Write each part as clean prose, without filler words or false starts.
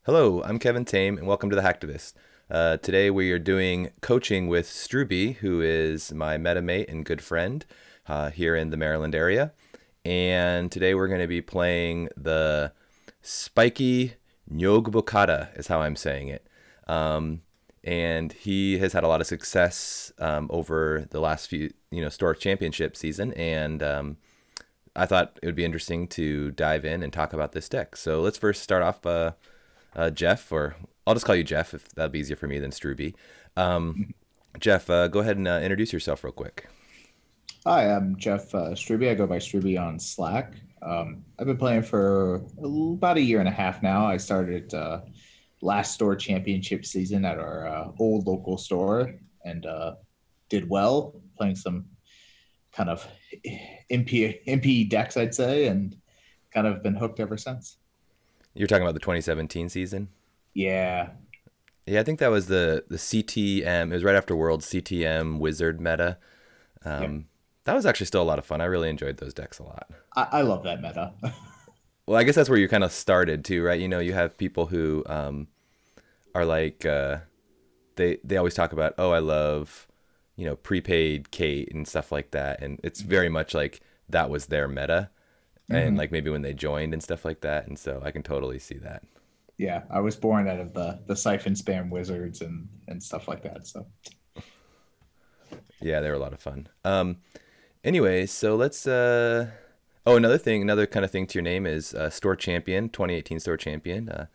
Hello, I'm Kevin Tame, and welcome to the Hacktivist. Today we are doing coaching with Strube, who is my metamate and good friend here in the Maryland area. And today we're going to be playing the Spiky NGObokota, is how I'm saying it. And he has had a lot of success over the last few, store championship season, and I thought it would be interesting to dive in and talk about this deck. So let's first start off. Jeff, or I'll just call you Jeff if that'll be easier for me than Struby. Jeff, go ahead and introduce yourself real quick. Hi, I'm Jeff Strube. I go by Strube on Slack. I've been playing for about a year and a half now. I started last store championship season at our old local store and did well, playing some kind of MP decks, I'd say, and kind of been hooked ever since. You're talking about the 2017 season? Yeah. Yeah, I think that was the CTM. It was right after World CTM Wizard meta. Yep. That was actually still a lot of fun. I really enjoyed those decks a lot. I love that meta. Well, I guess that's where you kind of started too, right? You have people who are like they always talk about, oh, I love prepaid Kate and stuff like that, and it's very much like that was their meta. And like maybe when they joined and stuff like that. And so I can totally see that. Yeah, I was born out of the siphon spam wizards and stuff like that. So yeah, they were a lot of fun. Anyway, so let's another kind of thing to your name is store champion, 2018 store champion.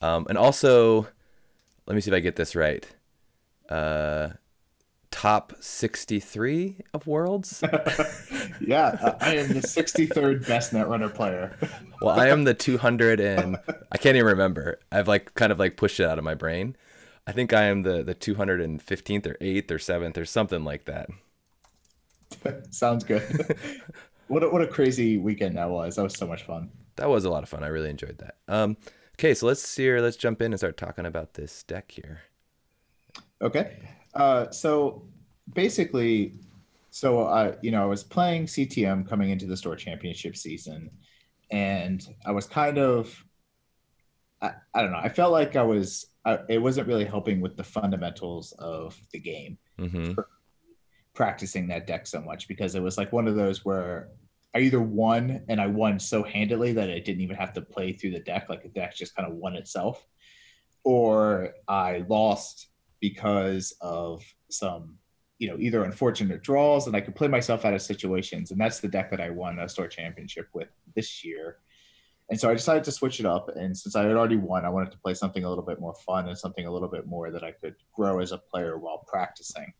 And also, let me see if I get this right. Top 63 of worlds. Yeah, I am the 63rd best netrunner player. Well, I am the 200 and I can't even remember. I've kind of pushed it out of my brain. I think I am the 215th or 8th or 7th or something like that. Sounds good. What a crazy weekend that was. That was so much fun. That was a lot of fun. I really enjoyed that. Okay, so let's jump in and start talking about this deck here. Okay. So basically, I was playing CTM coming into the store championship season, and I was kind of, I don't know, I felt like it wasn't really helping with the fundamentals of the game, practicing that deck so much, because it was like one of those where I either won, and I won so handily that I didn't even have to play through the deck, like the deck just kind of won itself, or I lost because of some, either unfortunate draws, and I could play myself out of situations. And that's the deck that I won a store championship with this year. And so I decided to switch it up. And since I had already won, I wanted to play something a little bit more fun and something a little bit more that I could grow as a player while practicing.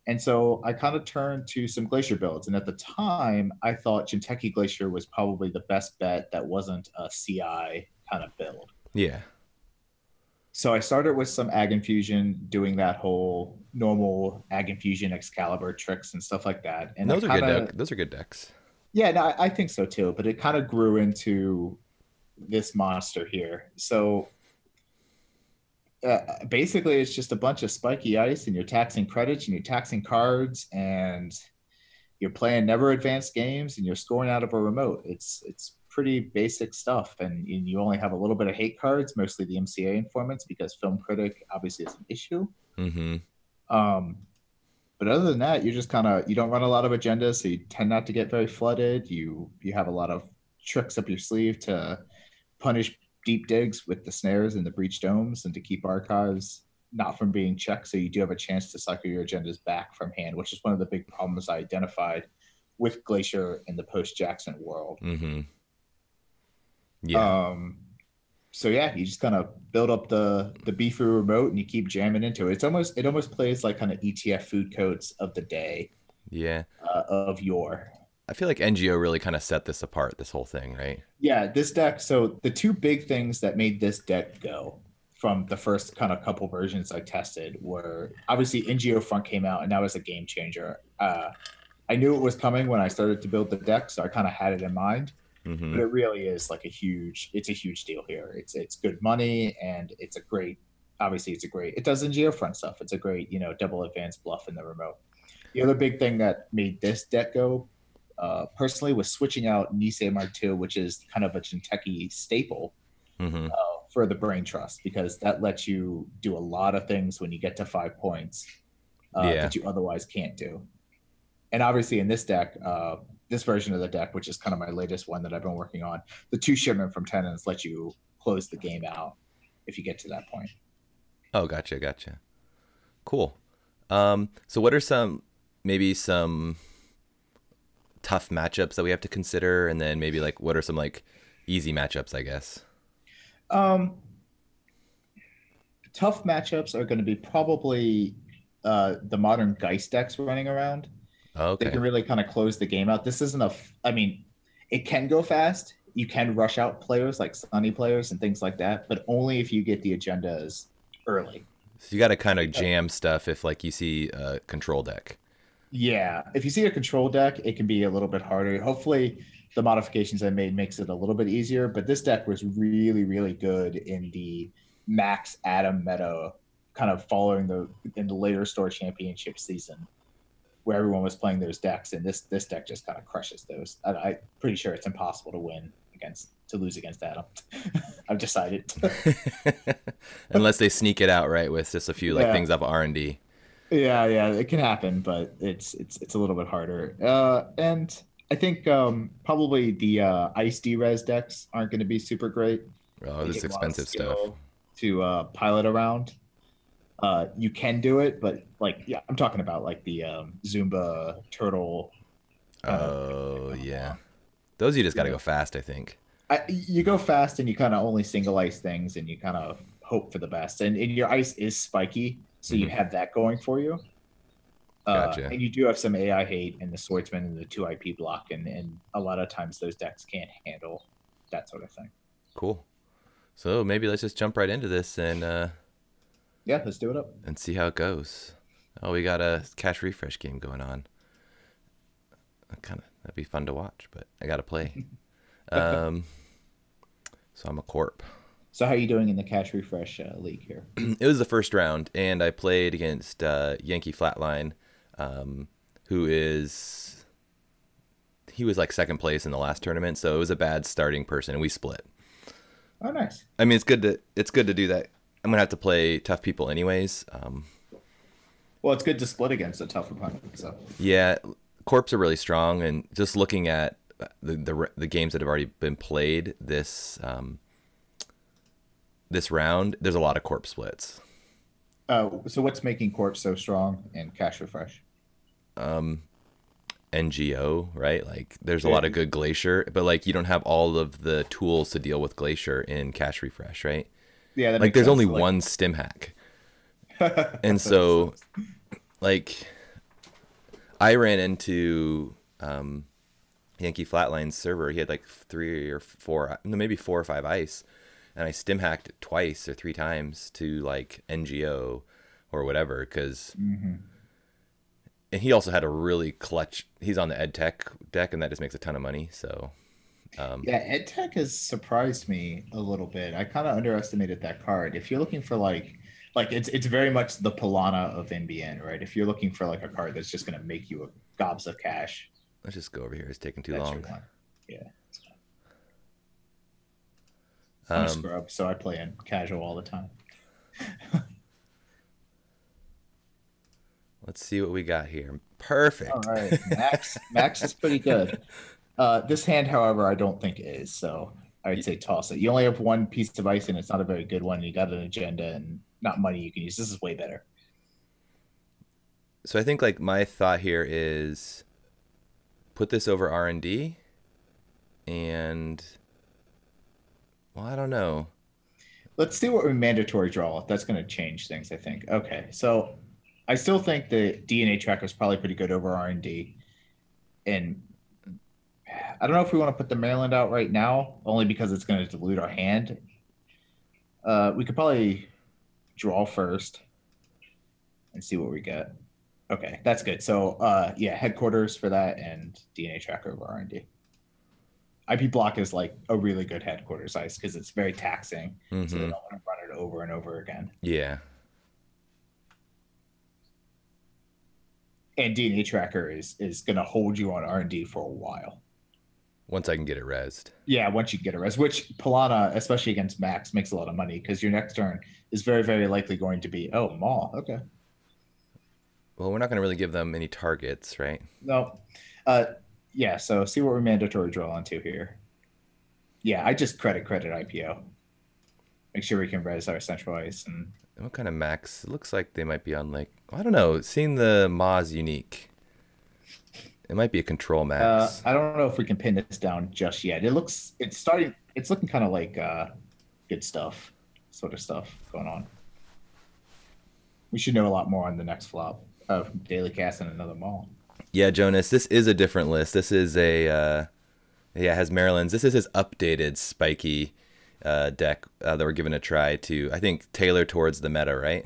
And so I kind of turned to some Glacier builds. And at the time, I thought Jinteki Glacier was probably the best bet that wasn't a CI kind of build. Yeah. So I started with some Ag Infusion, doing that whole normal Ag Infusion Excalibur tricks and stuff like that. And those are good. Those are good decks. Yeah, no, I think so too. But it kind of grew into this monster here. So basically, it's just a bunch of spiky ice, and you're taxing credits, and you're taxing cards, and you're playing never advanced games, and you're scoring out of a remote. It's pretty basic stuff, and you only have a little bit of hate cards, mostly the MCA informants, because Film Critic obviously is an issue. But other than that, you just you don't run a lot of agendas, so you tend not to get very flooded. You have a lot of tricks up your sleeve to punish deep digs with the snares and the breach domes, and to keep archives not from being checked, so you do have a chance to cycle your agendas back from hand, which is one of the big problems I identified with Glacier in the post-Jackson world. Yeah. So yeah, you just kind of build up the beefy remote, and you keep jamming into it. It almost plays like kind of ETF food codes of the day. Yeah. Of yore. I feel like NGO really kind of set this apart, this whole thing, right? Yeah, this deck. So the two big things that made this deck go from the first kind of couple versions I tested were obviously NGO Front came out, and that was a game changer. I knew it was coming when I started to build the deck, so I kind of had it in mind. But it really is like it's a huge deal here. It's good money, and it does NGO Front stuff. It's a great, double advanced bluff in the remote. The other big thing that made this deck go personally was switching out Nisei Mark II, which is kind of a Jinteki staple, for the brain trust because that lets you do a lot of things when you get to 5 points Yeah. that you otherwise can't do. And obviously, in this deck, this version of the deck, which is kind of my latest one that I've been working on, the 2 shipment from tenants let you close the game out if you get to that point. Oh, gotcha, gotcha. Cool. So what are maybe some tough matchups that we have to consider, and then maybe like what are some like easy matchups, I guess? Um, Tough matchups are going to be probably the modern Geist decks running around. They Okay. can really kind of close the game out. This isn't I mean, it can go fast. You can rush out players like Sunny players and things like that, but only if you get the agendas early. So you got to kind of jam stuff if like you see a control deck. Yeah, if you see a control deck, it can be a little bit harder. Hopefully, the modifications I made makes it a little bit easier. But this deck was really, really good in the Max Adam meta, kind of following in the later store championship season, where everyone was playing those decks, and this deck just kind of crushes those. I'm pretty sure it's impossible to lose against Adam. I've decided. Unless they sneak it out right with just a few like Yeah, things off R&D. yeah, it can happen, but it's a little bit harder. And I think probably the Ice D-Res decks aren't going to be super great. Oh, They this is take a lot of expensive stuff. skill to pilot around. You can do it, but like, yeah, I'm talking about like the Zumba turtle kind of thing that Oh, come yeah. along. Those you just got You to go know, fast, I think. you go fast and you kind of only single ice things, and you kind of hope for the best. And your ice is spiky, so you Hmm. have that going for you. Gotcha. And you do have some AI hate in the swordsman and the 2 IP block, and a lot of times those decks can't handle that sort of thing. Cool. So maybe let's just jump right into this Yeah, let's do it up. and see how it goes. Oh, we got a cash refresh game going on. That'd be fun to watch, but I gotta play. Um, so I'm a corp. So how are you doing in the cash refresh league here? It was the first round, and I played against Yankee Flatline, who is he was like second place in the last tournament, so it was a bad starting person, and we split. Oh, nice. I mean, it's good to do that. I'm gonna have to play tough people anyways. Well, it's good to split against a tough opponent. So Yeah, corps are really strong, and just looking at the games that have already been played this round, there's a lot of corp splits. so what's making Corpse so strong in cash refresh? NGO, right? Like there's a Yeah, lot of good Glacier, but like you don't have all of the tools to deal with Glacier in Cash Refresh, right? yeah, that Like makes there's only sense. Like, one stim hack. And that makes so sense. like I ran into Yankee Flatline's server. He had like 3 or 4, no, maybe 4 or 5 ice, and I stim hacked it twice or 3 times to like NGO or whatever because Mhm. and he also had a really clutch. He's on the ed tech deck, and that just makes a ton of money. So Yeah, EdTech has surprised me a little bit. I kind of underestimated that card. If you're looking for like it's very much the Palana of NBN, right? If you're looking for like a card that's just going to make you a gobs of cash, let's just go over here. It's taking too that's your long. one. Yeah, that's fine. I'm a Um, scrub, so I play in casual all the time. let's see what we got here. All Perfect. right, Max is pretty good. This hand, however, I don't think is. So I'd say toss it. You only have one piece of ice, and it's not a very good one. You got an agenda and not money you can use. This is way better. So I think like my thought here is put this over R&D, and well, I don't know. Let's see what we mandatory draw. That's going to change things, I think. Okay, so I still think the DNA tracker is probably pretty good over R&D, and I don't know if we want to put the Maryland out right now, only because it's going to dilute our hand. We could probably draw first and see what we get. Okay, that's good. So, yeah, headquarters for that and DNA tracker over R&D. IP block is like a really good headquarters ice because it's very taxing, so they Mm-hmm. don't want to run it over and over again. Yeah. And DNA tracker is going to hold you on R&D for a while. Once I can get it rezzed. Yeah, once you get a res, which Palana, especially against Max, makes a lot of money because your next turn is very, very likely going to be, oh, Maul. Okay. Well, we're not going to really give them any targets, right? No. Uh, yeah, so see what we're mandatory draw onto here. Yeah, I just credit IPO. Make sure we can res our central ice. And What kind of max? It looks like they might be on like, I don't know. Seeing the Ma's unique. It might be a control max. I don't know if we can pin this down just yet. It's looking kind of like good stuff, sort of stuff going on. We should know a lot more on the next flop of Daily Cast and another Maul. Yeah, Jonas, this is a different list. This is it has Maryland's. This is his updated spiky deck that we're giving a try to, I think, tailor towards the meta, right?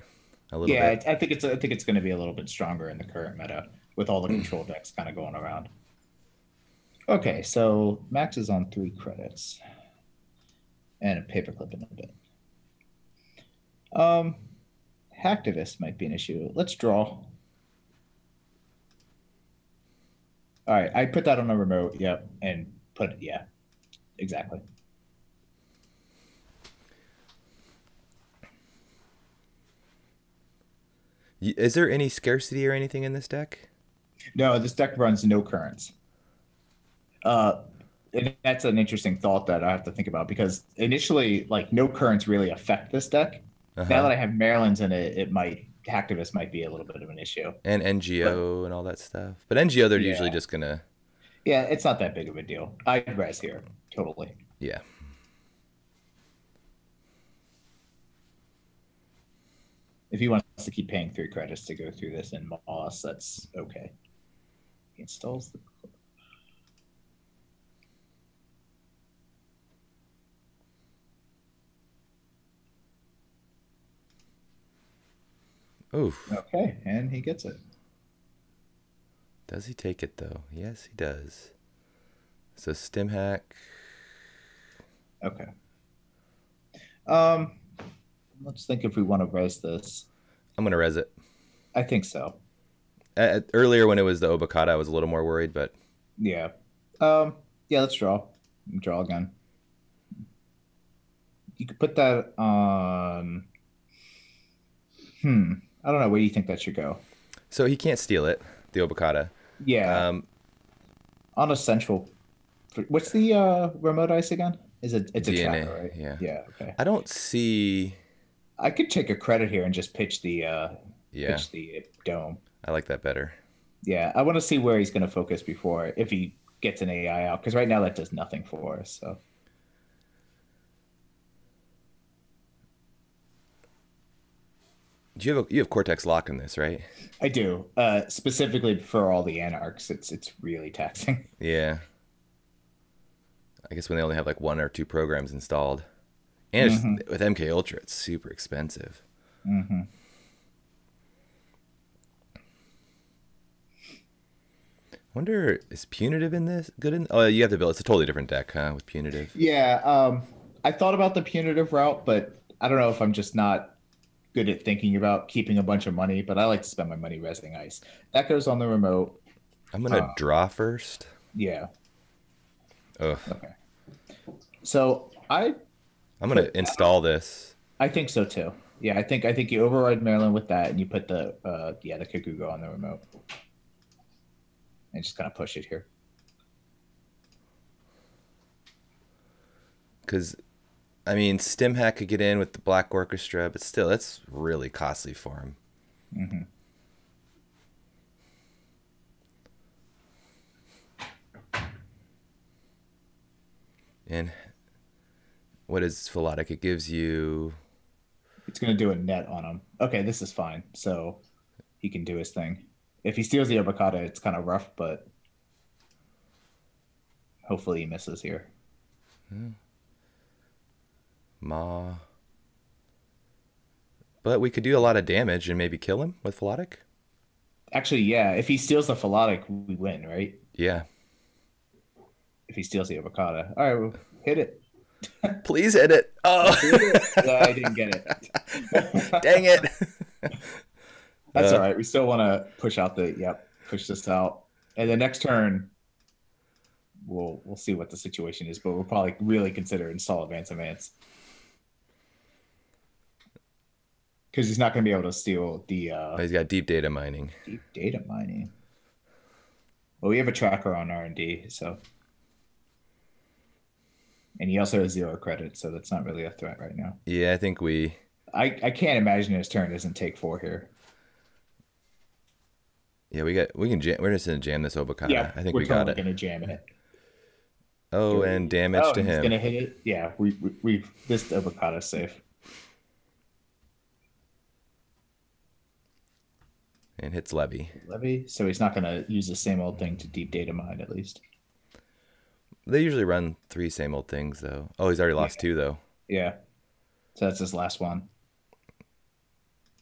A little bit. I think it's going to be a little bit stronger in the current meta with all the control decks kind of going around. Okay, so Max is on 3 credits and a paperclip in a bit. Hacktivist might be an issue. Let's draw. All right, I put that on a remote. Yep, and yeah, exactly. Is there any scarcity or anything in this deck? No, this deck runs no currents. And that's an interesting thought that I have to think about because initially, like, no currents really affect this deck. Now that I have Maryland's in it, Hacktivist might be a little bit of an issue. And NGO and all that stuff. But NGO, they're usually just gonna. Yeah, it's not that big of a deal. I'd res here, totally. Yeah. If he wants to keep paying 3 credits to go through this in Moss, that's okay. He installs the. Oof. Okay, and he gets it. Does he take it though? Yes, he does. So stim hack. Okay. Let's think if we want to res this. I'm gonna res it. I think so. Earlier when it was the Obokata, I was a little more worried, but Yeah. Yeah, let's draw. Draw again. You could put that on. I don't know. Where do you think that should go? so he can't steal it, the Obokata. Yeah. On a central. What's the remote ice again? It's a DNA, tracker, right? yeah. Yeah. Okay. I don't see. I could take a credit here and just pitch the Yeah, pitch the dome. I like that better. Yeah, I want to see where he's going to focus before if he gets an AI out because right now that does nothing for us. So You have Cortex lock in this, right? I do. Specifically for all the anarchs, it's really taxing. Yeah. I guess when they only have like 1 or 2 programs installed, and it's, with MK Ultra, it's super expensive. Wonder, is punitive in this good in? Oh, you have to build. It's a totally different deck, huh? With punitive. Yeah, I thought about the punitive route, but I don't know if I'm just not good at thinking about keeping a bunch of money. But I like to spend my money resing ice. That goes on the remote. I'm gonna draw first. Yeah. Ugh. Okay. So I'm gonna install this. I think so too. Yeah, I think you override Maryland with that, and you put the the Kikugo on the remote, and just kind of push it here. Because, I mean, Stim Hack could get in with the Black Orchestra, but still, that's really costly for him. And what is Philotic? It gives you. It's going to do a net on him. Okay, this is fine. So he can do his thing. If he steals the Obokata, it's kind of rough, but hopefully he misses here. Ma. But we could do a lot of damage and maybe kill him with Philotic. Actually, yeah. If he steals the Philotic, we win, right? Yeah. If he steals the Obokata. All right, well, hit it. Please hit it. Oh. Yeah, I didn't get it. Dang it. That's all right. We still want to push out push this out. And the next turn, we'll see what the situation is, but we'll probably really consider install advance because he's not going to be able to steal the Oh, he's got deep data mining. deep data mining. Well, we have a tracker on R&D, so and he also has 0 credit, so that's not really a threat right now. Yeah, I think I can't imagine his turn doesn't take 4 here. Yeah, we're just gonna jam this Obokata. Yeah, I think we're we got totally it. gonna jam it. Oh, and damage to he's him. gonna hit it. Yeah, we this Obokata's safe. And hits Levy. Levy, so he's not gonna use the same old thing to deep data mine at least. They usually run 3 same old things though. Oh, he's already lost 2 though. Yeah, so that's his last one.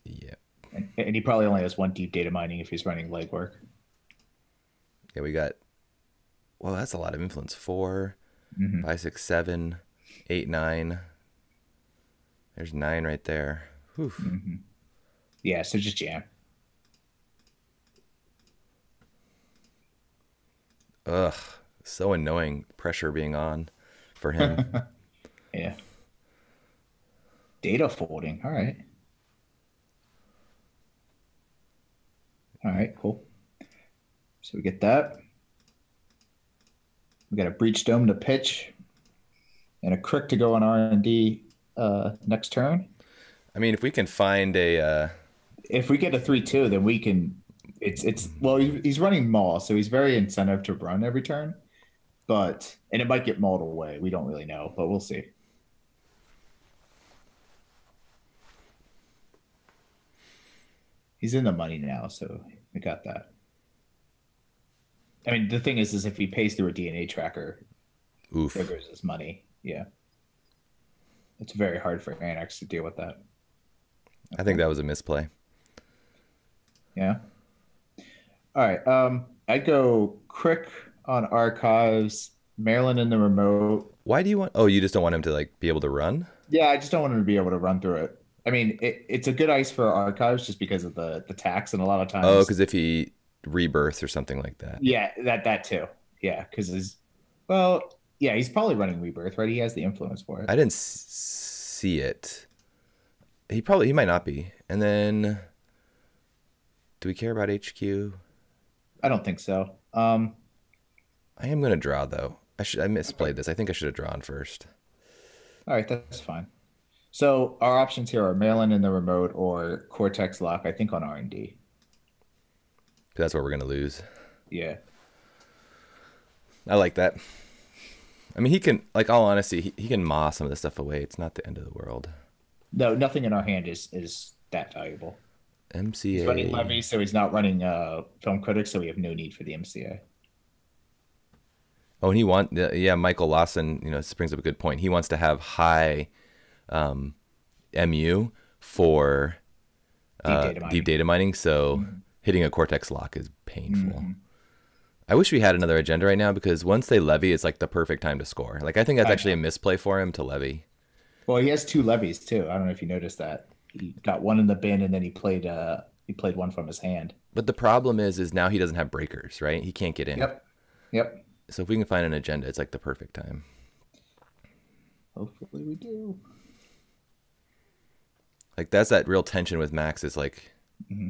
Yeah. And he probably only has 1 deep data mining if he's running legwork. Yeah, we got. Well, that's a lot of influence. 4, Mm-hmm. 5, 6, 7, 8, 9. There's 9 right there. Whew. Mm-hmm. Yeah, so just jam. Ugh, so annoying. Pressure being on for him. Yeah. Data folding. All right. All right, cool. So we get that. We got a breach dome to pitch and a crick to go on R&D next turn. I mean, if we can find a. If we get a 3-2, then we can. It's well, he's running Maul, so he's very incentive to run every turn. And it might get mauled away. We don't really know, but we'll see. He's in the money now, so we got that. I mean, the thing is if he pays through a DNA tracker, Oof. there goes his money. Yeah. It's very hard for Annex to deal with that. I think that was a misplay. Yeah. All right. I'd go Crick on Archives, Maryland in the remote. Why do you want? Oh, you just don't want him to like be able to run? Yeah, I just don't want him to be able to run through it. I mean, it's a good ice for Archives just because of the tax, and a lot of times. Oh, because if he rebirths or something like that. Yeah, that too. Yeah, because he's probably running Rebirth, right? He has the influence for it. I didn't see it. He might not be. And then, do we care about HQ? I don't think so. I am gonna draw though. I misplayed this. I think I should have drawn first. All right, that's fine. So our options here are Maryland in the remote or Cortex Lock, I think on R&D. That's where we're gonna lose. Yeah. I like that. I mean, he can, like, all honesty, he can maw some of this stuff away. It's not the end of the world. No, nothing in our hand is that valuable. MCA. He's running Levy, so he's not running Film Critic, so we have no need for the MCA. Oh, and Michael Lawson, this brings up a good point. He wants to have high MU for deep data mining, so hitting a Cortex Lock is painful. Mm-hmm. I wish we had another agenda right now, because once they levy, it's like the perfect time to score. Like, I think that's actually a misplay for him to levy. Well, he has 2 levies too. I don't know if you noticed that. He got 1 in the bin, and then he played 1 from his hand. But the problem is now he doesn't have breakers, right? He can't get in. Yep. So if we can find an agenda, it's like the perfect time. Hopefully we do. Like, that's that real tension with Max is like. Mm-hmm.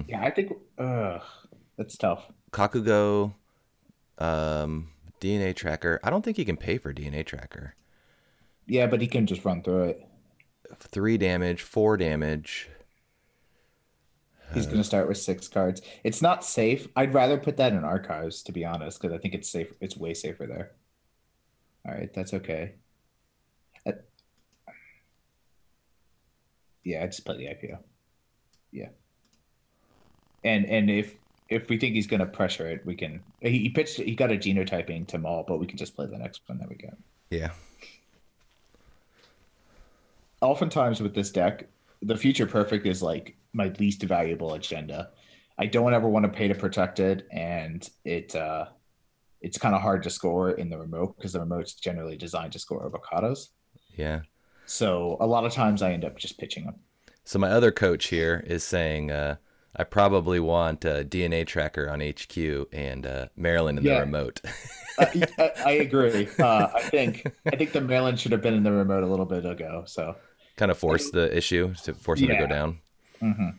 Yeah, I think that's tough. Kakugo, DNA tracker. I don't think he can pay for DNA tracker. Yeah, but he can just run through it. 3 damage, 4 damage. He's going to start with 6 cards. It's not safe. I'd rather put that in Archives, to be honest, because I think it's safe. It's way safer there. All right, that's okay. Yeah, I just play the IPO. Yeah. And if we think he's going to pressure it, we can. He got a genotyping to Maul, but we can just play the next one that we get. Yeah. Oftentimes with this deck, the Future Perfect is like my least valuable agenda. I don't ever want to pay to protect it, and it's kind of hard to score in the remote because the remote's generally designed to score avocados. Yeah. So a lot of times I end up just pitching them. So my other coach here is saying I probably want a DNA tracker on HQ and Maryland in the Yeah, remote. I agree. I think the Maryland should have been in the remote a little bit ago. So Kind of I force think, the issue to force him to go yeah. down. hmm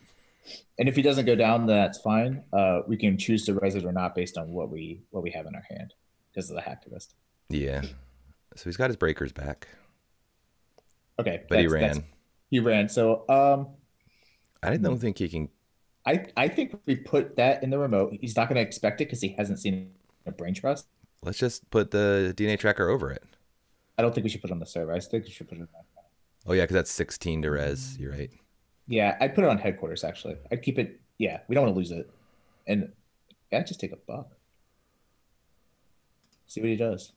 And if he doesn't go down, then that's fine. We can choose to res it or not based on what we have in our hand because of the hacktivist. Yeah. So he's got his breakers back, Okay, but he that's ran. he ran. So I don't think he can. I think we put that in the remote. He's not going to expect it because he hasn't seen a brain trust. Let's just put the DNA tracker over it. I don't think we should put it on the server. I think we should put it on. Oh yeah, because that's 16 to res. You're right. Yeah, I'd put it on headquarters actually. I'd keep it. Yeah, we don't want to lose it. And yeah, just take a buck. See what he does.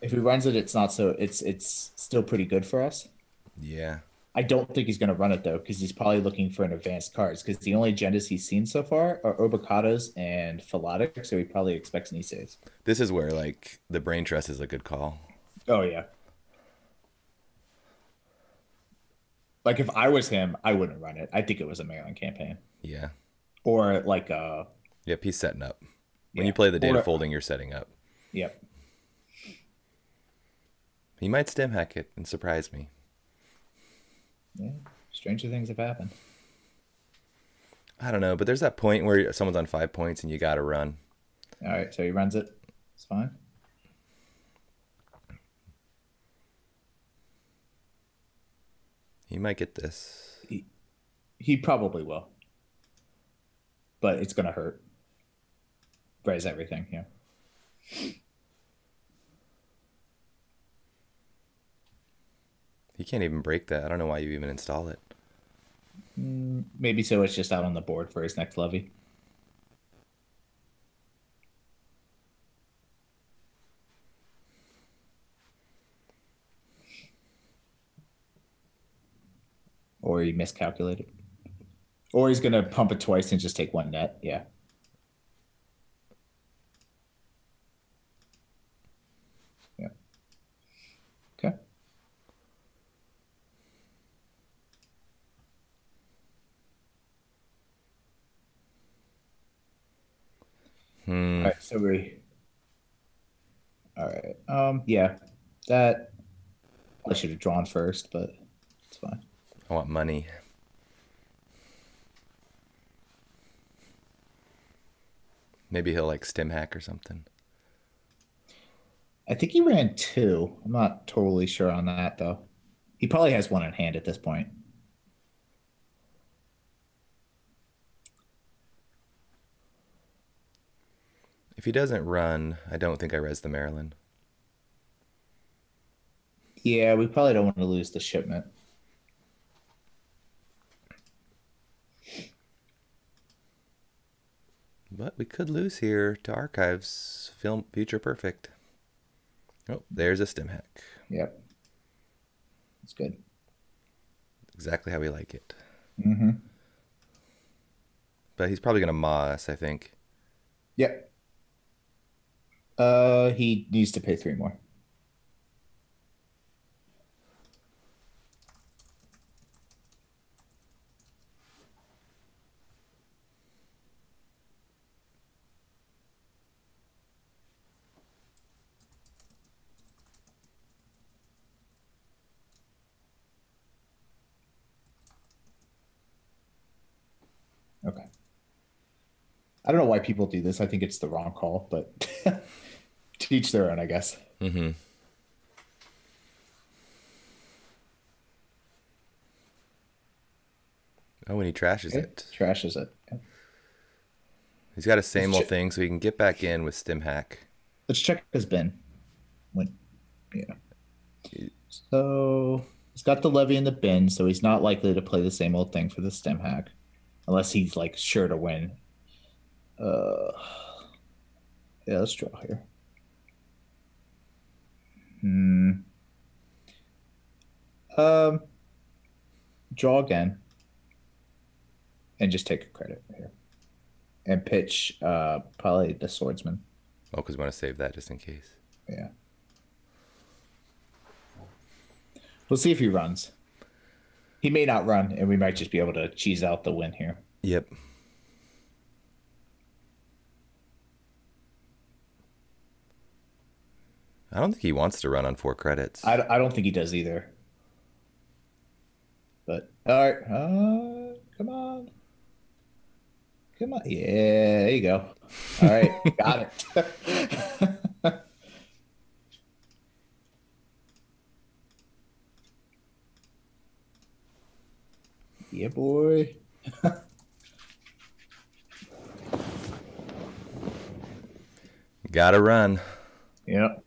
If he runs it, it's not so. It's still pretty good for us. Yeah. I don't think he's going to run it though, because he's probably looking for an advanced cards. Because the only agendas he's seen so far are Obokatas and Philotic, so he probably expects an E6. This is where like the brain trust is a good call. Oh yeah. Like if I was him, I wouldn't run it. I think it was a Maryland campaign Yeah. or like a Yep. He's setting up. When yeah. you play the data Or, folding, you're setting up. yep. He might stem hack it and surprise me. Yeah. Stranger things have happened. I don't know, but there's that point where someone's on 5 points and you got to run. All right, so he runs it. It's fine. He might get this. He probably will, but it's gonna hurt. Raise everything. Yeah. He can't even break that. I don't know why you even install it. Maybe so. It's just out on the board for his next levy. Or he miscalculated. Or he's gonna pump it twice and just take one net. Yeah. Yeah. Okay. All right. So we. All right. Yeah. That I should have drawn first, but it's fine. I want money. Maybe he'll like stem hack or something. I think he ran two. I'm not totally sure on that though. He probably has one in hand at this point. If he doesn't run, I don't think I res the Maryland. Yeah, we probably don't want to lose the shipment. But we could lose here to archives. Film Future Perfect. Oh, there's a stem hack. Yep. That's good. Exactly how we like it. Mm-hmm. But he's probably going to maw us, I think. Yep. He needs to pay 3 more. Okay. I don't know why people do this. I think it's the wrong call, but to each their own, I guess. Mm-hmm. Oh, and he trashes it. Trashes it. Yep. He's got a same Let's old thing, so he can get back in with stem hack. Let's check his bin. When, yeah. So he's got the levy in the bin, so he's not likely to play the same old thing for the stem hack, unless he's like sure to win. Yeah, let's draw here. Draw again, and just take a credit here, and pitch probably the swordsman. Oh, because we want to save that just in case. Yeah. We'll see if he runs. He may not run, and we might just be able to cheese out the win here. Yep. I don't think he wants to run on 4 credits. I don't think he does either. But all right, come on, come on, yeah, there you go. All right, got it. Yeah, boy. Gotta run. Yep.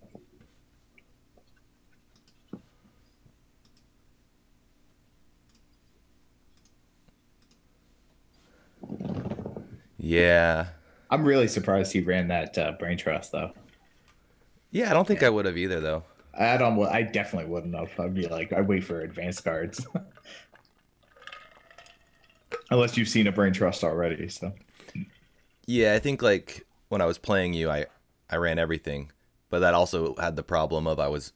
Yeah. I'm really surprised he ran that brain trust though. Yeah, I don't think I would have either, though. I definitely wouldn't have. I'd be like, I'd wait for advanced cards. Unless you've seen a brain trust already. So Yeah, I think like when I was playing you, I ran everything, but that also had the problem of I was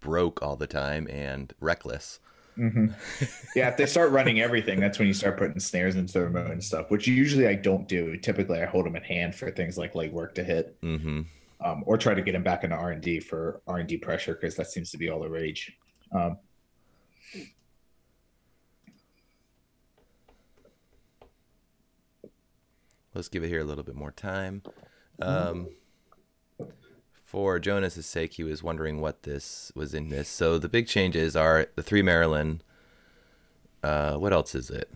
broke all the time and reckless. yeah, if they start running everything, that's when you start putting snares into the remote and stuff, which usually I don't do. Typically, I hold them in hand for things like legwork to hit, or try to get them back into R&D for R&D pressure because that seems to be all the rage. Let's give it here a little bit more time. For Jonas's sake, he was wondering what this was in this. So the big changes are the 3 Maryland. What else is it?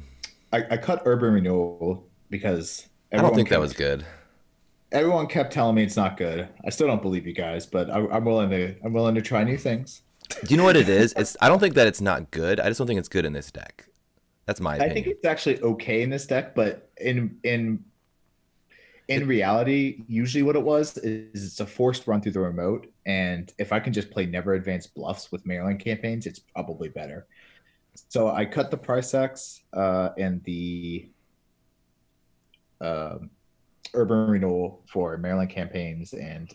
I cut urban renewal because I don't think that was good. Everyone kept telling me it's not good. I still don't believe you guys, but I'm willing to try new things. Do you know what it is? I don't think that it's not good. I just don't think it's good in this deck. That's my opinion. I think it's actually okay in this deck, but in reality, usually what it was is it's a forced run through the remote, and if I can just play never advanced bluffs with Maryland campaigns, it's probably better. So I cut the price X and the urban renewal for Maryland campaigns and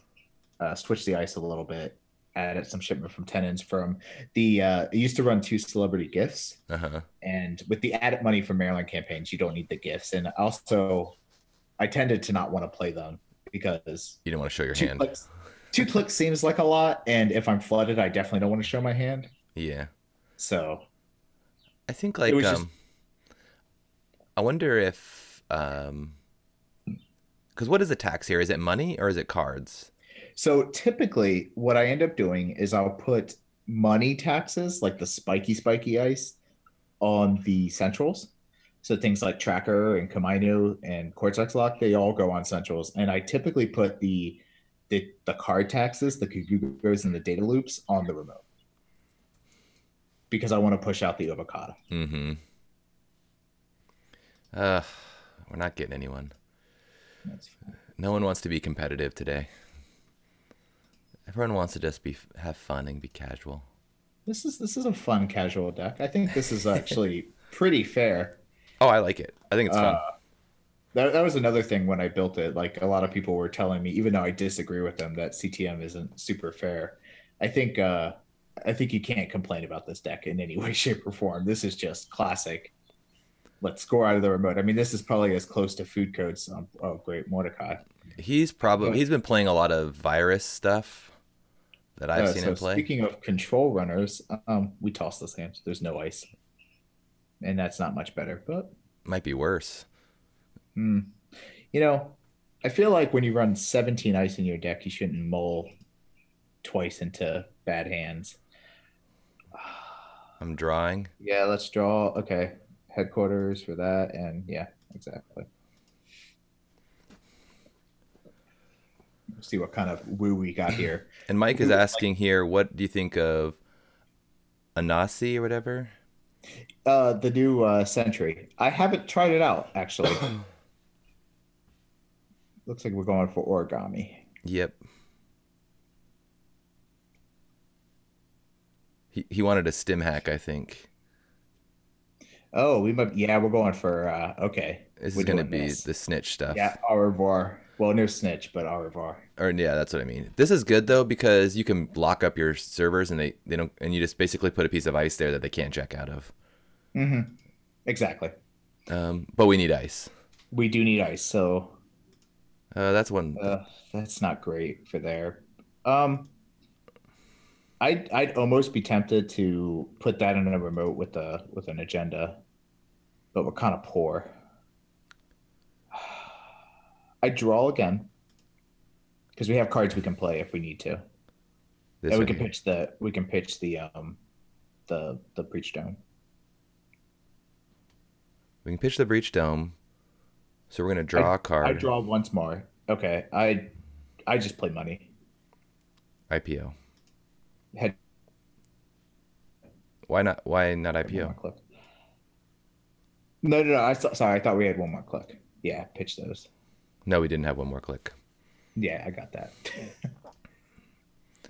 switched the ice a little bit. Added some shipment from tenants from the it used to run 2 celebrity gifts, and with the added money from Maryland campaigns, you don't need the gifts. And also, I tended to not want to play them because you don't want to show your hand. 2 clicks seems like a lot, and if I'm flooded, I definitely don't want to show my hand. Yeah. So I think like I wonder if because what is the tax here? Is it money or is it cards? So typically what I end up doing is I'll put money taxes, like the spiky ice, on the centrals. So things like Tracker and Kamainu and Cortex Lock, they all go on centrals. And I typically put the card taxes, the Kagugos and the data loops on the remote, because I want to push out the Obokata. We're not getting anyone. No one wants to be competitive today. Everyone wants to just have fun and be casual. This is a fun casual deck. I think this is actually pretty fair. Oh, I like it. I think it's fun. That was another thing when I built it. Like a lot of people were telling me, even though I disagree with them, that CTM isn't super fair. I think you can't complain about this deck in any way, shape, or form. This is just classic. Let's score out of the remote. I mean, this is probably as close to food codes of Great Mordecai. He's been playing a lot of virus stuff that I've seen him play. Speaking of control runners, we toss this hand. There's no ice, and that's not much better, but might be worse. You know, I feel like when you run 17 ice in your deck, you shouldn't mull twice into bad hands. I'm drawing. Yeah, let's draw. Okay, headquarters for that, and yeah, exactly. See what kind of woo we got here. And Mike is asking here, what do you think of Anasi or whatever? The new Sentry. I haven't tried it out, actually. Looks like we're going for origami. Yep. He wanted a stim hack, I think. Oh, we might. Yeah, we're going for. Okay. This is going to be the snitch stuff. Yeah, au revoir. Well, no snitch, but au revoir. Or yeah, that's what I mean. This is good though because you can lock up your servers and they don't, and you just basically put a piece of ice there that they can't check out of. Exactly. But we need ice. We do need ice, so That's one. that's not great for there. Um, I'd almost be tempted to put that in a remote with an agenda, but we're kind of poor. I draw again because we have cards we can play if we need to, This and right here. we can pitch the breach dome. We can pitch the breach dome. So we're gonna draw I a I card. draw once more. Okay, I just play money. IPO. Head Why not? Why not one more IPO? click. No, no, no. Sorry, I thought we had one more click. Yeah, pitch those. No, we didn't have one more click. Yeah, I got that.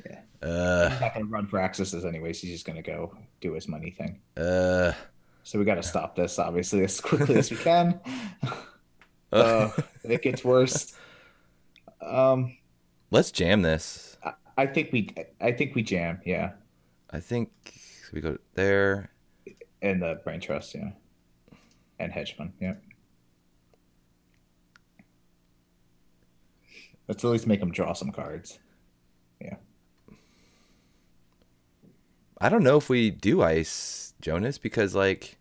Yeah. Uh, He's not going to run for accesses anyways. He's just going to go do his money thing. uh, So we got to stop this, obviously, as quickly as we can. uh. It gets worse. Um, Let's jam this. I think we jam, yeah, I think we go there. and the brain trust, yeah, and hedge fund, yeah. Let's at least make him draw some cards. Yeah, I don't know if we do ice Jonas because like,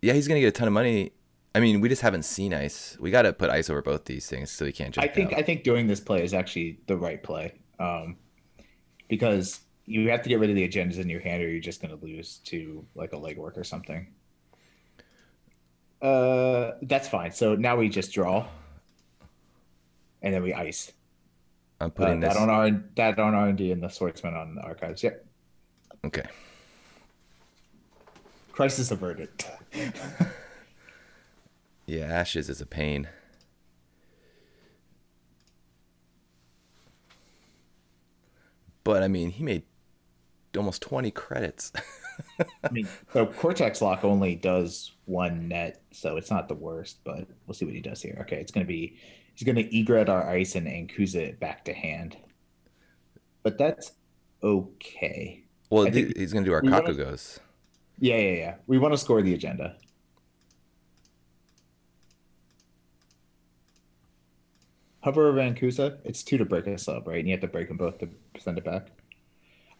yeah, he's gonna get a ton of money. I mean, we just haven't seen ice. We got to put ice over both these things so he can't jump out. I think doing this play is actually the right play, because you have to get rid of the agendas in your hand, or you're just going to lose to like a legwork or something. That's fine. So now we just draw, and then we ice. I'm putting That this. on R and D and the swordsman on the archives. Yep. Okay. Crisis averted. Yeah, ashes is a pain. But I mean, he made almost 20 credits. I mean, so Cortex Lock only does one net, so it's not the worst, but we'll see what he does here. Okay, it's going to be he's going to egret our ice and Kuza it back to hand, but that's okay. Well, I think he's gonna do our we want to, Kakugos. yeah, yeah, yeah. We want to score the agenda. Hover over Kuza. It's two to break us up, right? And you have to break them both to send it back.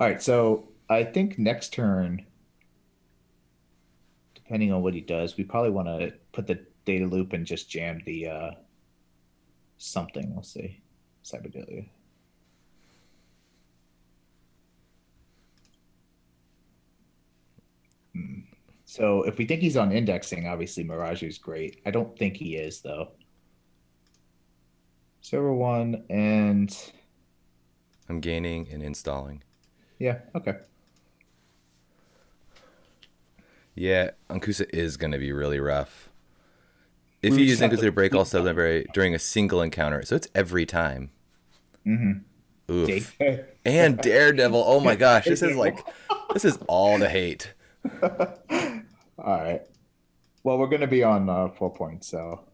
All right, so I think next turn, depending on what he does, we probably want to put the data loop and just jam the something. We'll see. Cyberdelia. Hmm. So if we think he's on indexing, obviously Mirage is great. I don't think he is though. Server one and I'm gaining and installing. yeah, okay. Yeah, Ankusa is gonna be really rough. If We you just use have Ankusa to to break all keep celebrate during a single encounter, so it's every time. Oof. Dave. And Daredevil. Oh my gosh, Daredevil. this is all the hate. All right. Well, we're gonna be on 4 points, so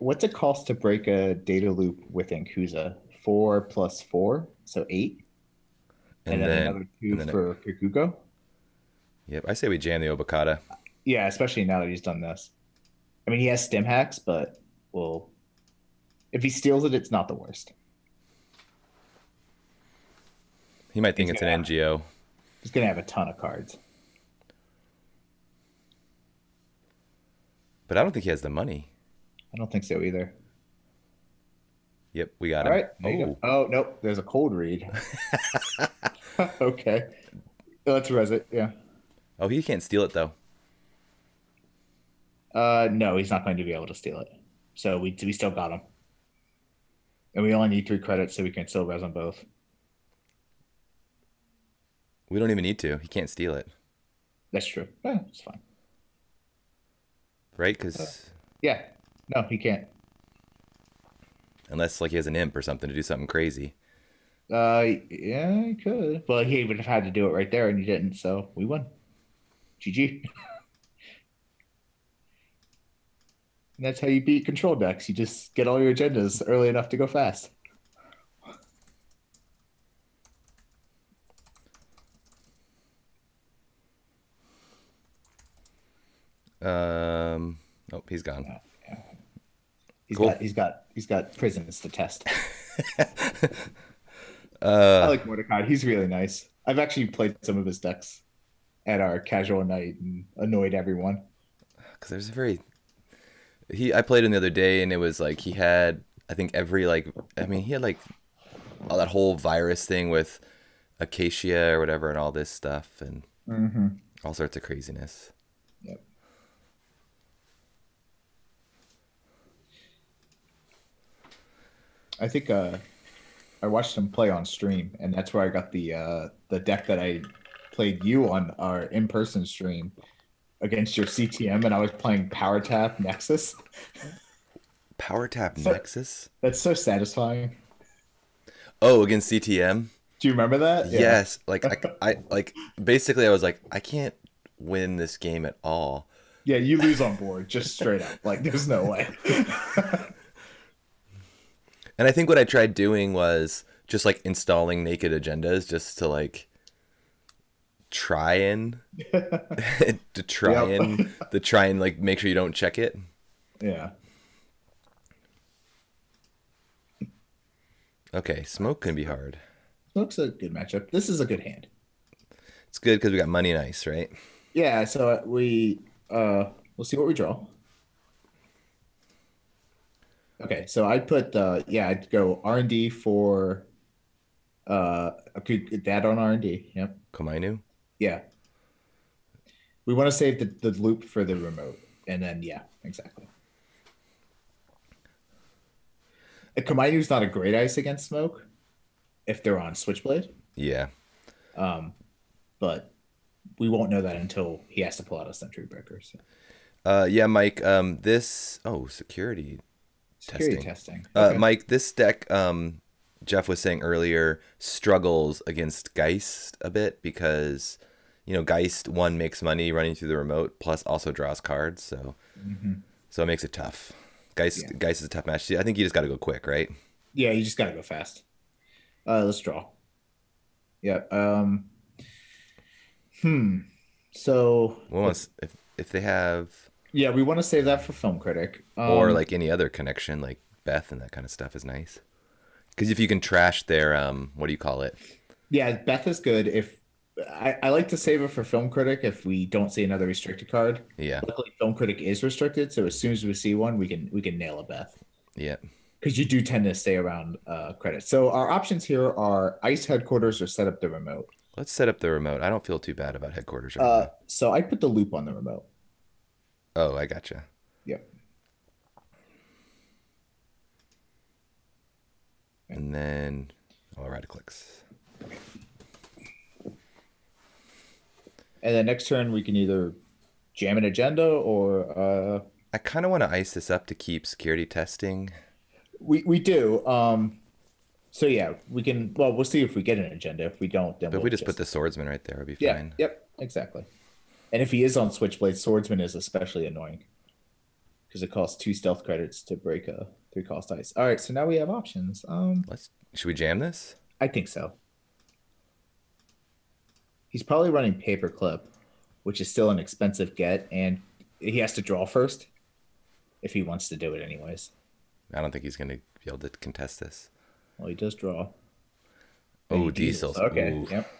what's it cost to break a data loop with Ankusa? 4 + 4, so 8, and And then then another and two then for Kikugo. yep, I say we jam the Obokata. Yeah, especially now that he's done this. I mean, he has stim hacks, but well, if he steals it, it's not the worst. He might think He's it's gonna an have NGO, he's gonna have a ton of cards. but I don't think he has the money. I don't think so either. Yep, we got All him. right, there you go. Oh, Oh nope, there's a cold read. Okay, let's res it. Yeah. oh, he can't steal it though. No, he's not going to be able to steal it. So we still got him, and we only need 3 credits, so we can still res on both. We don't even need to. He can't steal it, That's true. Yeah, it's fine. right? Because Yeah. No, he can't. unless like he has an imp or something to do something crazy. Yeah, he could. But he would have had to do it right there, and he didn't. So we won. GG. And that's how you beat control decks. You just get all your agendas early enough to go fast. Oh, he's gone. Yeah, yeah. Cool. He's got prisons to test. I Uh, like Mordecai. He's really nice. I've actually played some of his decks at our casual night and annoyed everyone. because there's a very I played him the other day, and it was like he had, I think every like, I mean, he had like all that whole virus thing with acacia or whatever, and all this stuff, and Hmm. all sorts of craziness. Yep. I think I watched him play on stream, and that's where I got the deck that I played you on our in-person stream against your CTM, and I was playing Power Tap Nexus. Power Tap So Nexus. that's so satisfying. Oh, against CTM. Do you remember that? Yeah. Yes, like I like basically I was like I can't win this game at all. Yeah, you lose on board, just straight up. Like, there's no way. And I think what I tried doing was just like installing naked agendas just to like try and to try Yep. and to try and like make sure you don't check it. Yeah. Okay, smoke can be hard. Looks a good matchup. This is a good hand. It's good because we got money and ice, right? Yeah, so we'll see what we draw. Okay, so I'd put yeah, I'd go R&D for I could get that on R&D. Yep. Komainu. Yeah. We want to save the loop for the remote. And then yeah, exactly. Kamainu's not a great ice against smoke if they're on Switchblade. Yeah. Um, but we won't know that until he has to pull out a Sentry Breaker. So. Yeah, Mike. This. Oh, security Security testing. testing. Okay. Mike, this deck. Jeff was saying earlier struggles against Geist a bit because, Geist one makes money running through the remote, plus also draws cards, Hmm. so it makes it tough. Yeah. Geist is a tough match. I think you just got to go quick, right? Yeah, you just gotta go fast. Let's draw. Yeah. Hmm. So Well, if they have, yeah, we want to save that for Film Critic. or like any other connection, like Beth and that kind of stuff is nice. Because if you can trash their what do you call it? Yeah, Beth is good. If I like to save it for Film Critic if we don't see another restricted card. Yeah, Luckily, Film Critic is restricted, so as soon as we see one, we can nail a Beth yeah. because you do tend to stay around credit. So our options here are Ice Headquarters or set up the remote. Let's set up the remote. I don't feel too bad about headquarters right now. So I put the loop on the remote. Oh, I gotcha. Yep. And then, oh, right clicks. And then next turn we can either jam an agenda or I kind of want to ice this up to keep security testing. we do. So yeah, we can. Well, we'll see if we get an agenda. If we don't, then But if we'll we just put the swordsman right there, it'll be yeah. fine. Yep. Exactly. And if he is on Switchblade, Swordsman is especially annoying because it costs 2 stealth credits to break a 3-cost ice. All right, so now we have options. Should we jam this? I think so. He's probably running Paperclip, which is still an expensive get, and he has to draw first if he wants to do it anyways. I don't think he's going to be able to contest this. Well, he does draw. Oh, diesels. Okay. Ooh. Yep.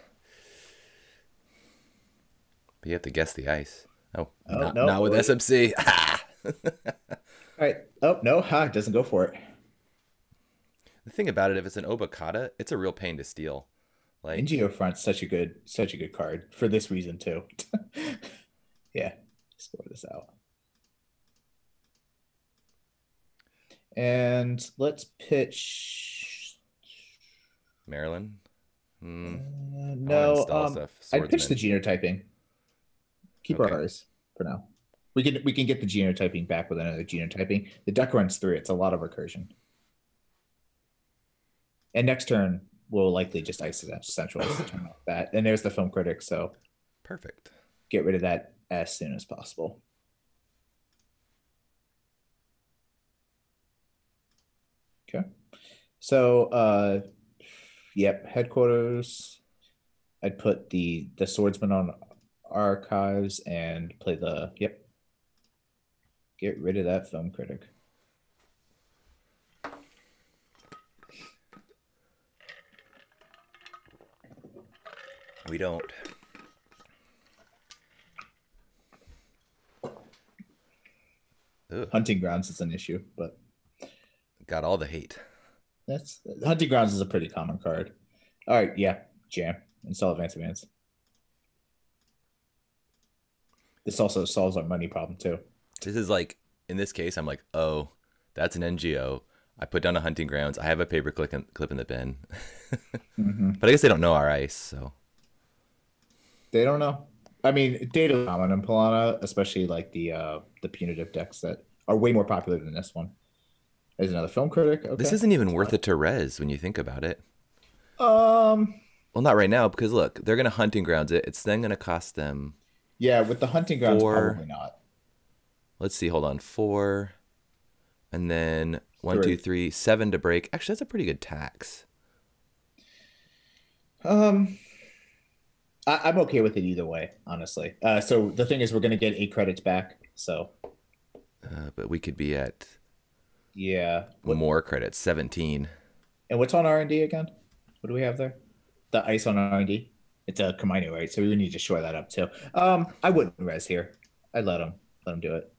But you have to guess the ice. Oh, Oh, not with wait. SMC. All right. Oh no, it doesn't go for it. The thing about it, if it's an Obokata, it's a real pain to steal. Like, NGO Front's such a good card for this reason too. Yeah, score this out. And let's pitch. Maryland. I wanna No, install stuff. I'd pitch the Swordsman. genotyping. Keep Okay. ours for now. We can get the genotyping back with another genotyping. The deck runs 3. It's a lot of recursion. And next turn we'll likely just ice it centralize to turn off that. And there's the Film Critic, so Perfect. get rid of that as soon as possible. Okay. So yep, headquarters. I'd put the swordsman on archives and play the yep. Get rid of that film critic. We don't. Ugh, Hunting Grounds is an issue, but got all the hate. that's Hunting Grounds is a pretty common card. All right, yeah, jam. Install Advance Advance. This also solves our money problem too. This is like, in this case, I'm like, oh, that's an NGO. I put down a Hunting Grounds. I have a paper clip in the bin. But I guess they don't know our ice, so. They don't know. I mean, data common in Palana, especially like the punitive decks that are way more popular than this one. There's another film critic. Okay. This isn't even worth it to res when you think about it. Um. Well, not right now, because look, they're going to Hunting Grounds it. It's then going to cost them. Yeah, with the Hunting Grounds, 4. probably not. Let's see, hold on. 4. And then 1, 2, 3, 7 to break. Actually, that's a pretty good tax. I'm okay with it either way, honestly. So the thing is, we're gonna get 8 credits back. So But we could be at yeah, more credits, 17. and what's on R&D again? What do we have there? The ice on R&D. It's a Kamino, right? So we need to shore that up too. I wouldn't res here. I'd let him do it.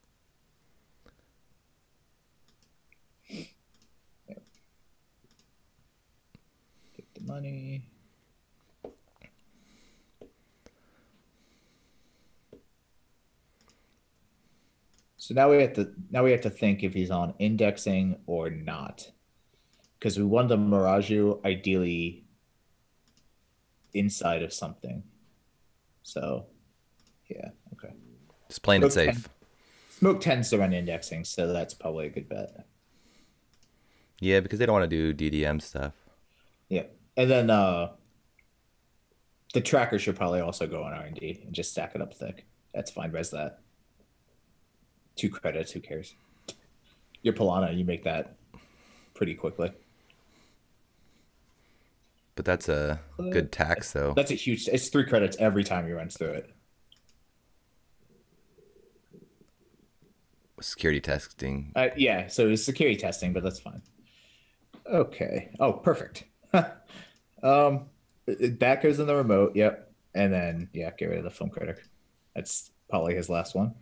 Yep. Take the money. So now we have to think if he's on indexing or not, because we want the Miraju ideally inside of something. So, yeah, okay. Just playing it safe. Smoke tends to run indexing, so that's probably a good bet. Yeah, because they don't want to do DDM stuff. Yeah, and then the tracker should probably also go on R&D and just stack it up thick. That's fine. Res that. 2 credits. Who cares? Your Palana, you make that pretty quickly. But that's a good tax, though. That's a huge. It's 3 credits every time he runs through it. Security testing. Yeah, so it's security testing, but that's fine. Okay. Oh, perfect. That goes in the remote. Yep. And then yeah, get rid of the film critic. That's probably his last one.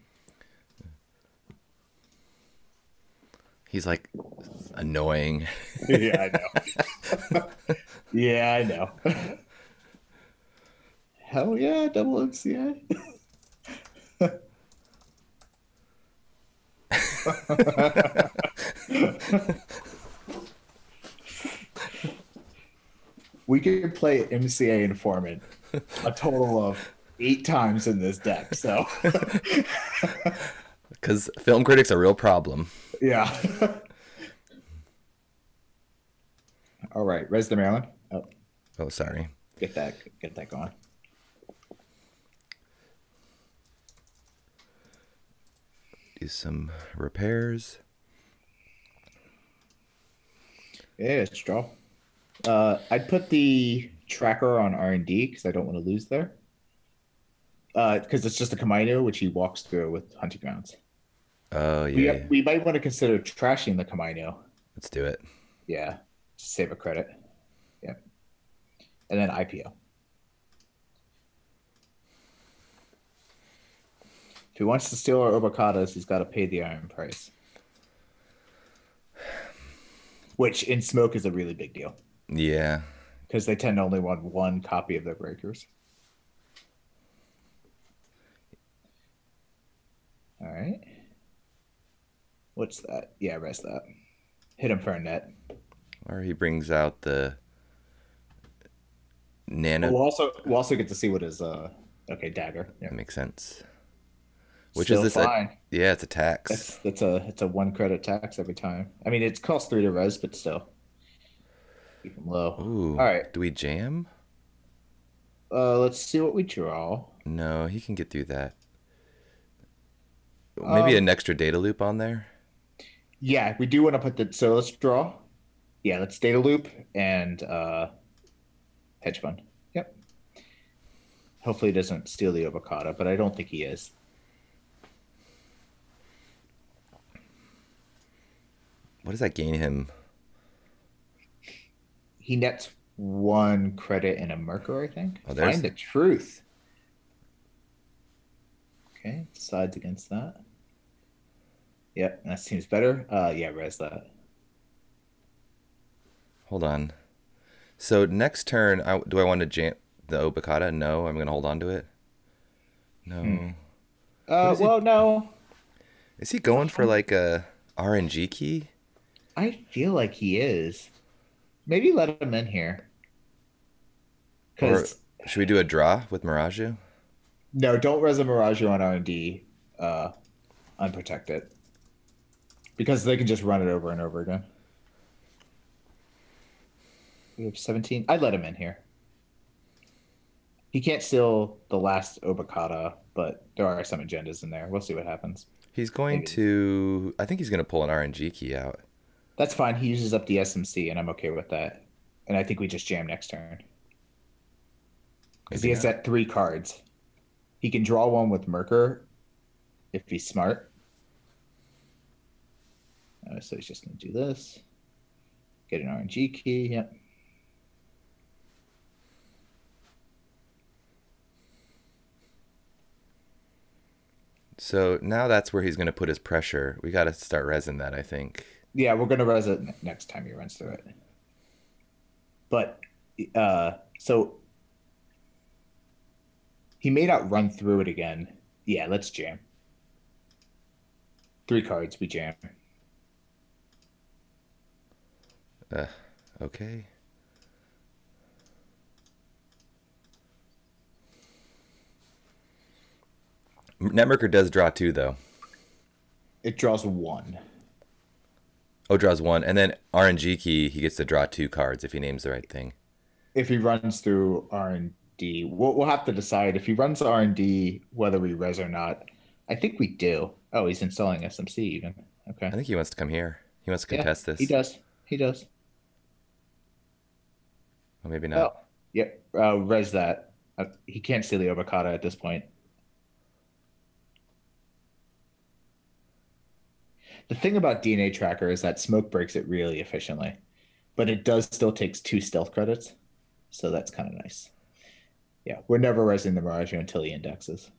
He's like annoying. Yeah, I know. Yeah, I know. Hell yeah, double MCA. We could play MCA Informant a total of 8 times in this deck, so Because film critics are a real problem. yeah. All right, res the Maryland. Oh, sorry. Get that going. Do some repairs. Yeah, it's draw. I'd put the tracker on R&D because I don't want to lose there. Because it's just a Kamino, which he walks through with Hunting Grounds. Oh, yeah. We might want to consider trashing the Kamino. Let's do it. Yeah, to save a credit. Yep. And then IPO. If he wants to steal our Obokatas, he's got to pay the iron price. Which in Smoke is a really big deal. Yeah. Because they tend to only want 1 copy of their breakers. All right. What's that? Yeah, rest that. Hit him for a net. Or he brings out the nano. We'll also get to see what his okay, dagger. Yeah. That makes sense. Which Still is this? fine. Yeah, it's a tax. It's a 1 credit tax every time. I mean, it costs 3 to res, but still. Keep him low. Ooh. All right. Do we jam? Let's see what we draw. No, he can get through that. Maybe an extra data loop on there. Yeah, we do want to put the. So let's draw. Yeah, let's data loop and hedge fund. Yep. Hopefully, he doesn't steal the Obokata, but I don't think he is. What does that gain him? He nets 1 credit and a marker, I think. Oh, Find there's. the truth. Okay, decides against that. Yep, that seems better. Yeah, res that. Hold on. So next turn, do I want to jam the Obokata? No, I'm gonna hold on to it. Hmm. No. What is he? Well, no. Is he going for like a RNG key? I feel like he is. Maybe let him in here. Or Because should we do a draw with Miraju? no, don't res a Mirage on R&D unprotected. Because they can just run it over and over again. We have 17. I'd let him in here. He can't steal the last Obokata, but there are some agendas in there. We'll see what happens. He's going Maybe. to. I think he's gonna pull an RNG key out. That's fine. He uses up the SMC, and I'm okay with that. And I think we just jam next turn. Because Maybe he has not. that 3 cards. He can draw one with Merker if he's smart. So he's just going to do this. Get an RNG key. Yep. So now that's where he's gonna put his pressure. We gotta start resin that, I think. Yeah, we're going to res it next time he runs through it. But, so he may not run through it again. Yeah, let's jam. 3 cards, we jam. Okay. Netmarker does draw 2 though. It draws 1. Oh, draws 1, and then RNG key. He gets to draw 2 cards if he names the right thing. If he runs through R&D, we'll have to decide if he runs R&D whether we res or not. I think we do. Oh, he's installing SMC even. Okay. I think he wants to come here. He wants to Yeah, contest he this. does. He does. Or maybe Oh, not. yeah. Res that. He can't steal the Obokata at this point. The thing about DNA Tracker is that smoke breaks it really efficiently, but it does still takes 2 stealth credits, so that's kind of nice. Yeah, we're never resing the Mirage until he indexes.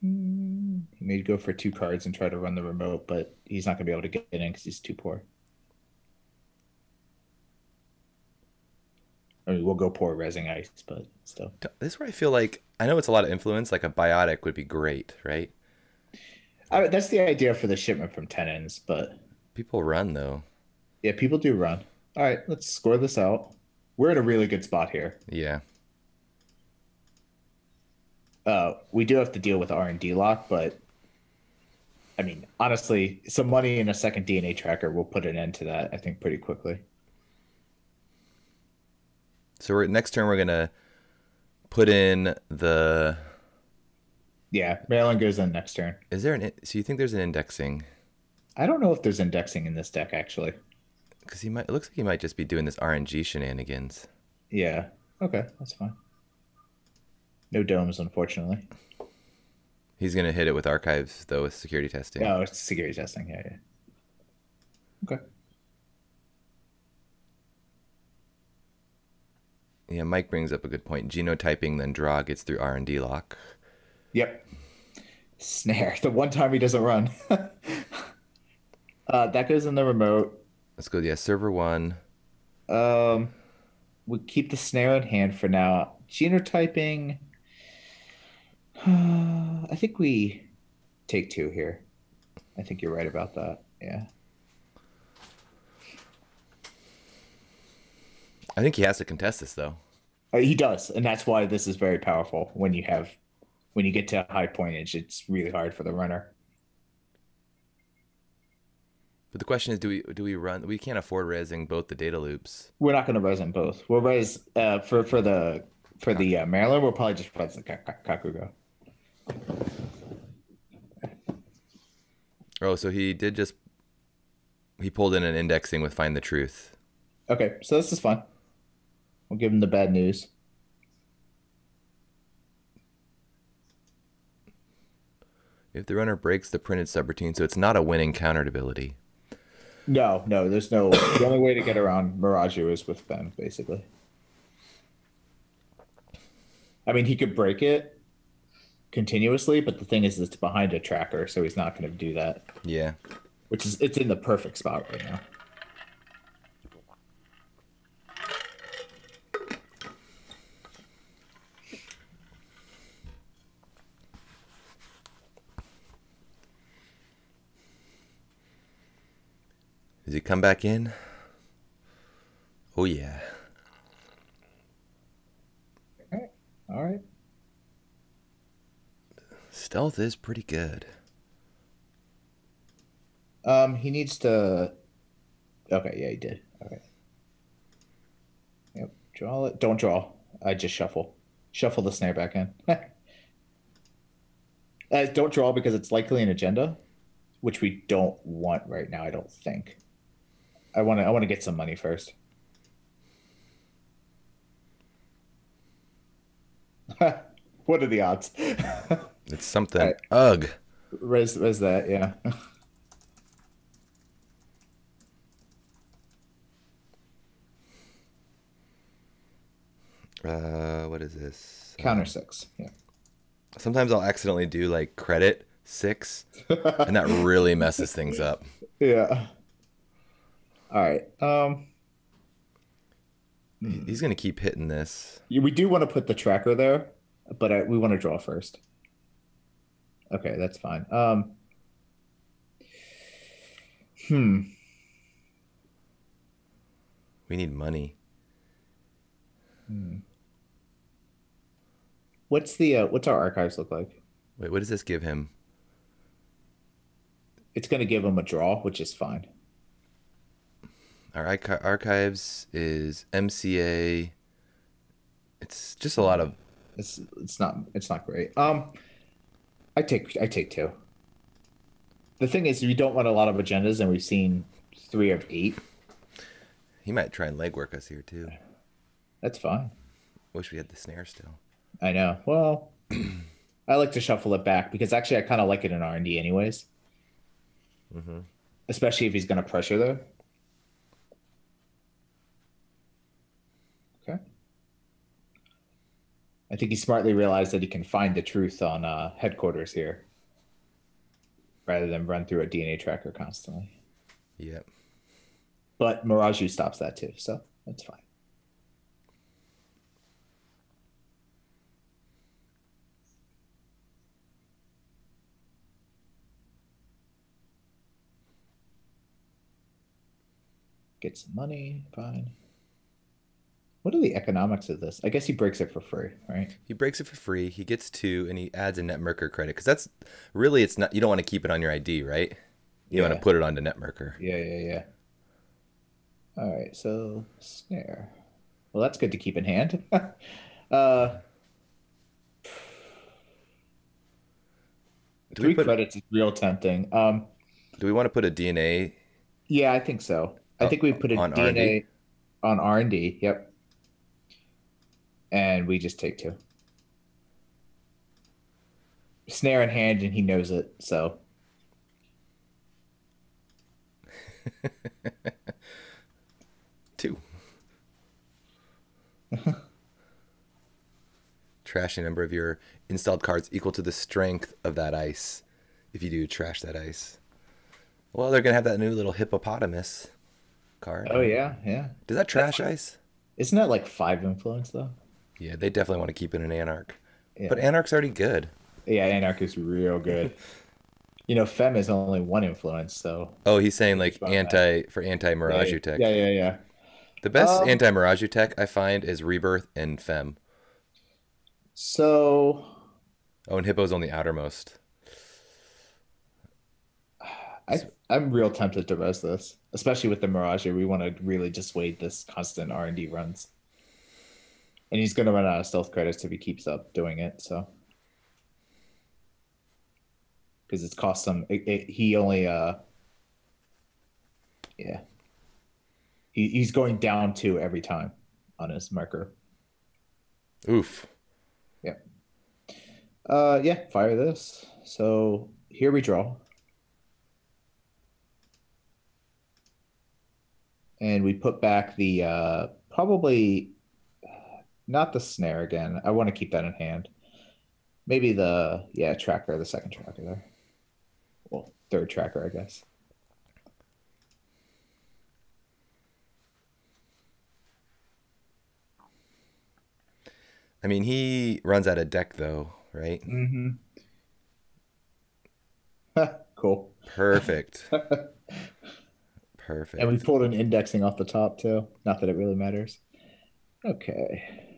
He may go for 2 cards and try to run the remote, but he's not going to be able to get in because he's too poor. I mean, we'll go poor resing ice, but still. This is where I feel like I know it's a lot of influence. Like a biotic would be great, right? That's the idea for the shipment from Tenons, but People run though. yeah, people do run. All right, let's score this out. We're in a really good spot here. Yeah. We do have to deal with R&D lock, but I mean, honestly, some money in a second DNA tracker will put an end to that, I think, pretty quickly. So next turn we're gonna put in the. Yeah, Maryland goes in next turn. Is there an? So you think there's an indexing? I don't know if there's indexing in this deck, actually. Because he might. It looks like he might just be doing this RNG shenanigans. Yeah. Okay, that's fine. No domes, unfortunately. He's gonna hit it with archives though with security testing. No, it's security testing. Yeah, yeah. Okay. Yeah, Mike brings up a good point. Genotyping, then draw gets through R&D lock. Yep. Snare. The one time he doesn't run. That goes in the remote. Let's go. Yeah, server 1. We keep the snare in hand for now. Genotyping. I think we take 2 here. I think you're right about that. Yeah. I think he has to contest this though. He does, and that's why this is very powerful. When you get to high pointage, it's really hard for the runner. But the question is, do we run? We can't afford resing both the data loops. We're not going to res them both. We'll res for the Maryland. We'll probably just res the Kakugo. Oh, so he pulled in an indexing with Find the Truth. Okay, so this is fun. We'll give him the bad news. If the runner breaks the printed subroutine, so it's not a winning countered ability. No, no, there's no. The only way to get around Miraju is with Fem, basically. I mean, he could break it continuously, but the thing is, it's behind a tracker, so he's not going to do that. Yeah. Which is, it's in the perfect spot right now. Does he come back in? Oh, yeah. Okay. All right. Stealth is pretty good. He needs to. Okay, yeah, he did. Okay. Yep. Draw it. Don't draw. I just shuffle. Shuffle the snare back in. Don't draw because it's likely an agenda, which we don't want right now. I don't think. I want to get some money first. What are the odds? It's something. Right. Ugh. Res that, yeah. What is this? Counter 6. Yeah. Sometimes I'll accidentally do like credit 6, and that really messes things up. Yeah. All right. He's gonna keep hitting this. We do want to put the tracker there, but we want to draw first. Okay, that's fine. We need money. What's our archives look like? Wait, what does this give him? It's going to give him a draw, which is fine. Our archives is MCA. It's just a lot of. It's not great. I take 2. The thing is, we don't want a lot of agendas, and we've seen 3 of 8. He might try and legwork us here too. That's fine. Wish we had the snare still. I know. Well, I like to shuffle it back because actually I kind of like it in R&D anyways. Especially if he's going to pressure there. Okay. I think he smartly realized that he can find the truth on headquarters here rather than run through a DNA tracker constantly. Yep. But Miraju stops that too, so that's fine. Get some money, fine. What are the economics of this? I guess he breaks it for free, right? He breaks it for free. He gets 2, and he adds a netmerker credit because that's really it's not. You don't want to keep it on your ID, right? You want to put it onto netmerker. Yeah. All right, so snare. Well, that's good to keep in hand. 3 credits is real tempting. Do we want to put a DNA? Yeah, I think so. I think we put a on DNA R&D? on R&D. Yep. And we just take 2. Snare in hand, and he knows it, so. Two. Trashing number of your installed cards equal to the strength of that ice. If you do trash that ice. Well, they're going to have that new little hippopotamus card. Oh, yeah. Does that trash ice? Isn't that like 5 influence, though? Yeah, they definitely want to keep it in Anarch. Yeah. But Anarch's already good. Yeah, Anarch is real good. Fem is only 1 influence, so. Oh, he's saying like anti-Miraju tech. Yeah. The best anti-Miraju tech I find is Rebirth and Fem. So. Oh, and Hippo's on the outermost. I'm real tempted to res this, especially with the Mirage. We want to really dissuade this constant R&D runs. And he's going to run out of stealth credits if he keeps up doing it, so. Because it's cost him, he only, He's going down 2 every time on his marker. Oof. Yeah. Fire this. So Here we draw. And we put back the probably not the snare again. I want to keep that in hand. Maybe the tracker, the second tracker there. Well, third tracker, I guess. I mean, he runs out of deck though, right? Mm-hmm. Cool. Perfect. And we Perfect. pulled an indexing off the top too. Not that it really matters. Okay.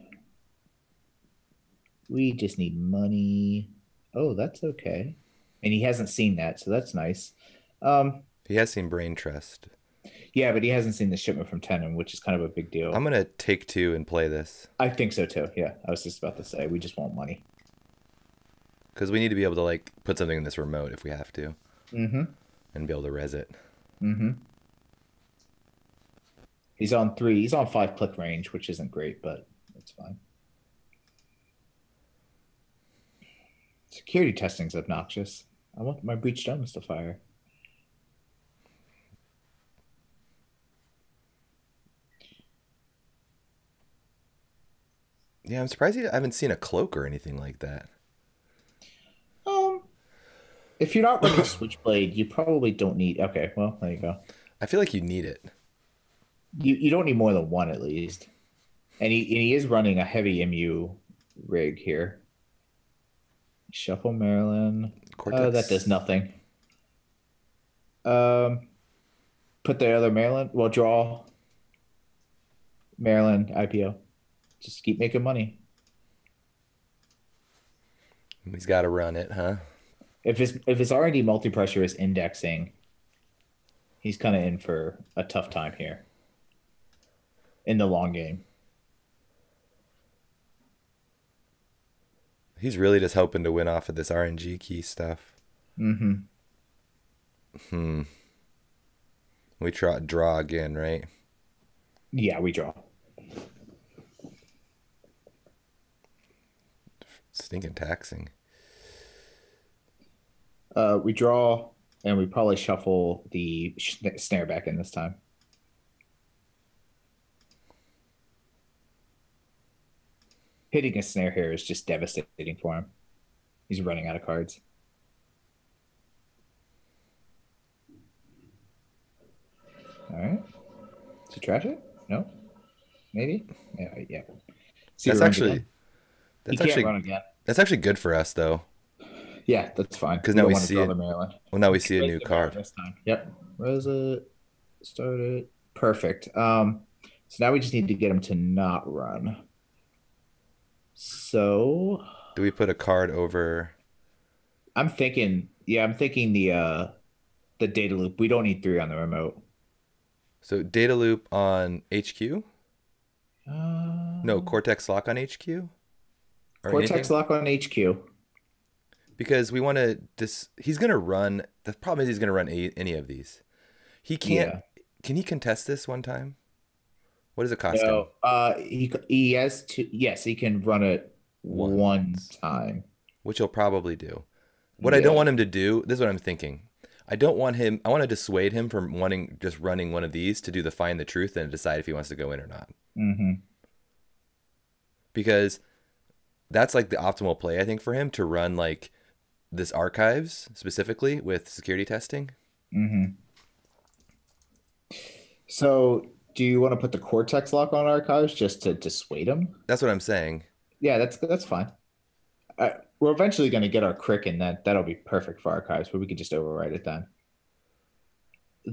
We just need money. Oh, that's okay. And he hasn't seen that, so that's nice. Um, He has seen Brain Trust. yeah, but he hasn't seen the shipment from Tenon, which is kind of a big I'm deal. gonna take two and play this I think so too. Yeah, I was just about to say we just want money. because we need to be able to like put something in this remote if we have to, Mm-hmm. and be able to res it. Mm-hmm. He's on 3. He's on 5 click range, which isn't great, but it's fine. Security testing's obnoxious. I want my breach domes to fire. Yeah, I'm surprised I haven't seen a cloak or anything like that. Um, if you're not running Switchblade, you probably don't need. Okay, well, there you go. I feel like you need it. You don't need more than one at least. And he is running a heavy MU rig here. Shuffle Maryland. Oh, that does Cortex. nothing. Um, put the other Maryland. Well, draw Maryland IPO. Just keep making money. He's got to run it, huh? If his R&D multi-pressure is indexing, he's kind of in for a tough time here in the long game. He's really just hoping to win off of this RNG key stuff. Mm-hmm. We try draw again, right? Yeah, we draw. Stinking taxing. We draw, and we probably shuffle the snare back in this time. Hitting a snare here is just devastating for him. He's running out of cards. All right. Is he trash it? No? Maybe? Yeah, yeah. See, That's he runs actually again. He that's can't run actually again. that's actually good for us though, Yeah, that's fine. because We now don't we want to see draw it. the Maryland. Well, now we We can see a raise new the Maryland card. this time. Yep. Rose it. Start it. Perfect. So now we just need to get him to not run. So Do we put a card over? I'm thinking the data loop. We don't need 3 on the remote. So data loop on HQ? No, Uh, Cortex lock on HQ or Cortex anything? lock on HQ. Because we want to. He's gonna run. The problem is he's gonna run any of these. He can't. Yeah. Can he contest this one time? What does it cost him? No. He has to. Yes, he can run it one Once, time. which he'll probably do. What I don't Yeah. want him to do. This is what I'm thinking. I don't want him. I want to dissuade him from wanting just running one of these to do the find the truth and decide if he wants to go in or not. Mm-hmm. Because that's like the optimal play I think for him to run like this archives specifically with security testing. Mm-hmm. So, do you want to put the Cortex lock on archives just to dissuade him? That's what I'm saying. Yeah, that's fine. We're eventually going to get our crick, and that'll be perfect for archives, but we could just overwrite it then.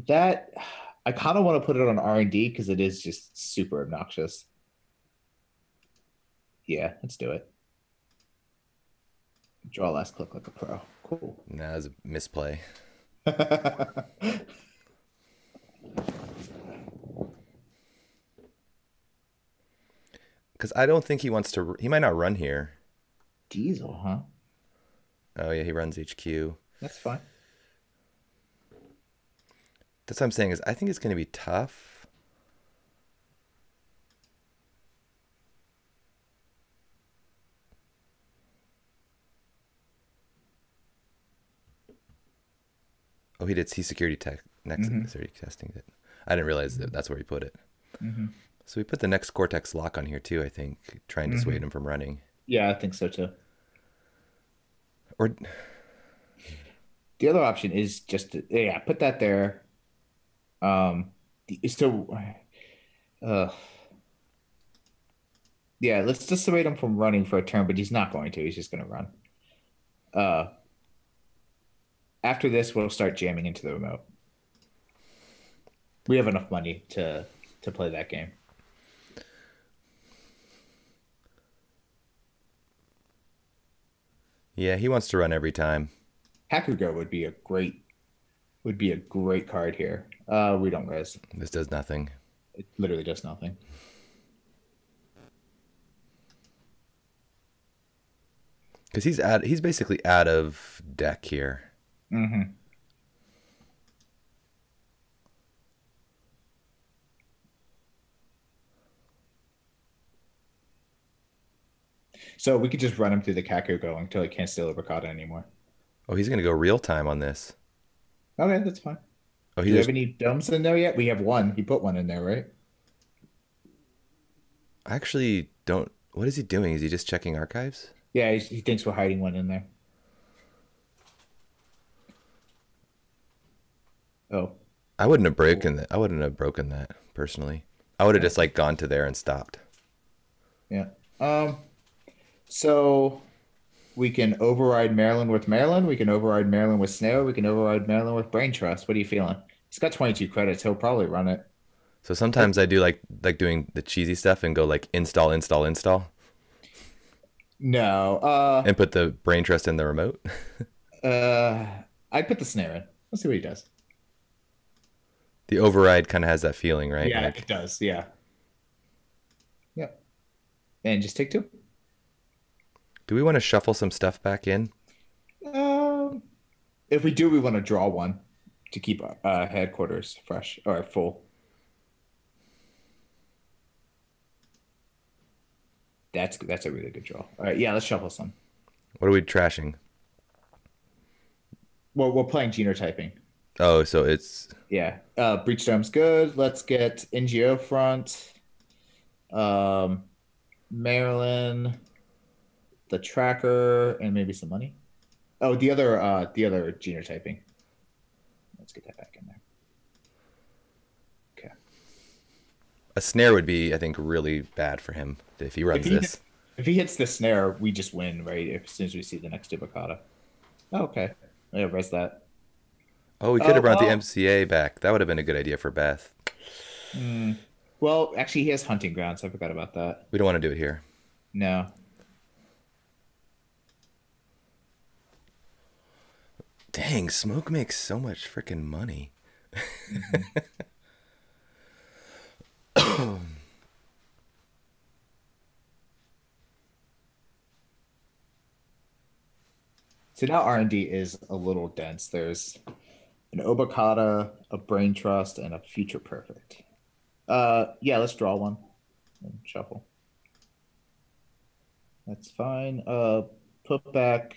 That I kind of want to put it on R&D because it is just super obnoxious. Yeah, let's do it. Draw last click like a pro. Cool. Nah, that's a misplay. Because I don't think he wants to. He might not run here. Diesel, huh? Oh yeah, he runs HQ. That's fine. That's what I'm saying is I think it's going to be tough. Oh, he did. He security tech next Mm-hmm. security testing it. I didn't realize that that's where he put it. Mm-hmm. So we put the next Cortex lock on here too. I think trying to Mm-hmm. dissuade him from running. Yeah, I think so too. Or The other option is just to, yeah, put that there. So, uh, yeah, let's dissuade him from running for a turn, but he's not going to. He's just going to run. Uh, After this, we'll start jamming into the remote. We have enough money to play that game. yeah, he wants to run every time. Hakugo would be a great card here. We don't res. This does nothing. It literally does nothing. Because he's basically out of deck here. Mm-hmm. So we could just run him through the Kakugo until he can't steal Obokata anymore. Oh, he's gonna go real time on this. Okay, that's fine. Oh, Do he you just have any domes in there yet? We have one. He put one in there, right? I actually don't. What is he doing? Is he just checking archives? Yeah, he thinks we're hiding one in there. Oh, I wouldn't have broken that. I wouldn't have broken that personally. I would have yeah, just like gone to there and stopped. yeah. So we can override Maryland with Maryland. We can override Maryland with Snare. We can override Maryland with Brain Trust. What are you feeling? He's got 22 credits. He'll probably run it. So sometimes I do like doing the cheesy stuff and go like install, install, install, No. and put the brain trust in the remote. Uh, I'd put the Snare in. Let's see what he does. The override kind of has that feeling, right? Yeah, Like, it does. Yeah. Yep. And just take two. do we want to shuffle some stuff back in? Um, if we do, we want to draw one to keep headquarters fresh or full. That's a really good draw. All right, yeah, let's shuffle some. What are we trashing? Well, we're playing genotyping. Oh, so it's Yeah. Breach Dome's good. Let's get NGO front. Um, Maryland, the tracker, and maybe some money. Oh, the other genotyping. Let's get that back in there. Okay. a snare would be, I think, really bad for him if he runs If he this. if he hits the snare, we just win, right? As soon as we see the next Obokata. Oh, okay. Yeah, res that. Oh, we could Oh, have brought the well. MCA back. That would have been a good idea for Beth. Hmm. Well, actually, he has hunting grounds. I forgot about that. We don't want to do it here. No. Dang, Smoke makes so much freaking money. Mhm. So now R&D is a little dense. There's an Obokata, a Brain Trust, and a Future Perfect. Yeah, let's draw one and shuffle. That's fine. Put back.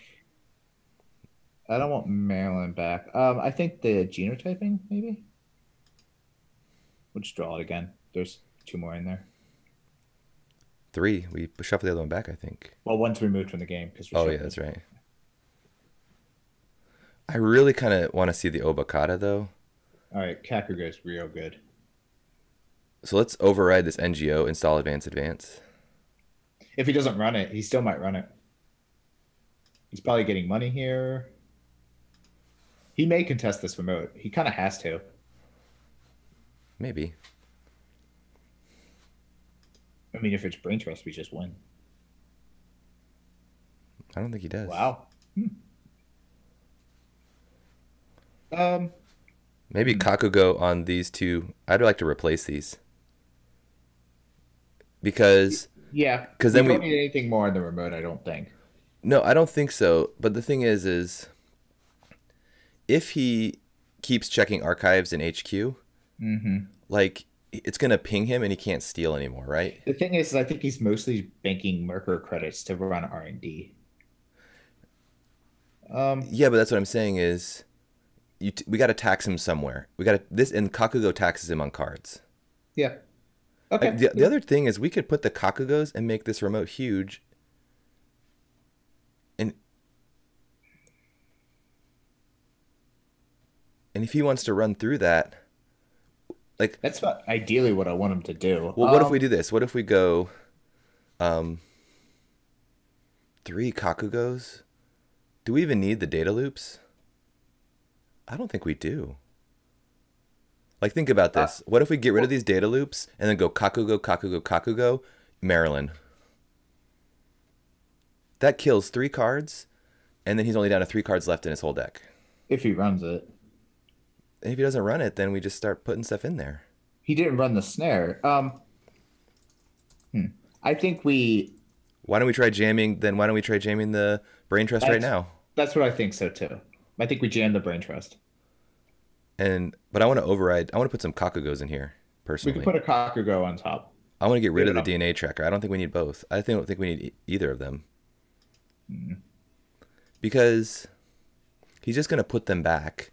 I don't want Maryland back. I think the genotyping maybe. We'll just draw it again. There's two more in there. 3. We shuffle the other one back, I think. Well, one's removed from the game because we're Oh, yeah, shuffling. that's right. I really kind of want to see the Obokata, though. All right, Kakugo's real good. So let's override this NGO, install advance, advance. If he doesn't run it, he still might run it. He's probably getting money here. He may contest this remote. He kind of has to. Maybe. I mean, if it's Brain Trust, we just win. I don't think he does. Wow. Um, Maybe Kakugo on these two. I'd like to replace these. Because yeah. Because We then don't we need anything more in the remote, I don't think. no, I don't think so. But the thing is if he keeps checking archives in HQ, Hmm. like it's gonna ping him and he can't steal anymore, right? The thing is, I think he's mostly banking Merker credits to run R&D. Um, Yeah, but that's what I'm saying is we got to tax him somewhere. We got to this, and Kakugo taxes him on cards. Yeah. Like, Okay. the other thing is we could put the Kakugos and make this remote huge. And if he wants to run through that, like, That's not ideally what I want him to do. well, what if we do this? What if we go 3 Kakugos? Do we even need the data loops? I don't think we do. Like, think about this. What if we get rid of these data loops and then go Kakugo, Kakugo, Kakugo, Maryland? That kills 3 cards, and then he's only down to 3 cards left in his whole deck. If he runs it. And if he doesn't run it, then we just start putting stuff in there. He didn't run the snare. I think Why don't we try jamming? Then why don't we try jamming the brain trust right now? that's what I think so too. I think we jammed the brain trust. But I want to override. I want to put some Kakugos in here We personally. could put a Kakugo on top. I want to get rid of the Yeah. DNA tracker. I don't think we need both. don't think we need either of them because he's just going to put them back.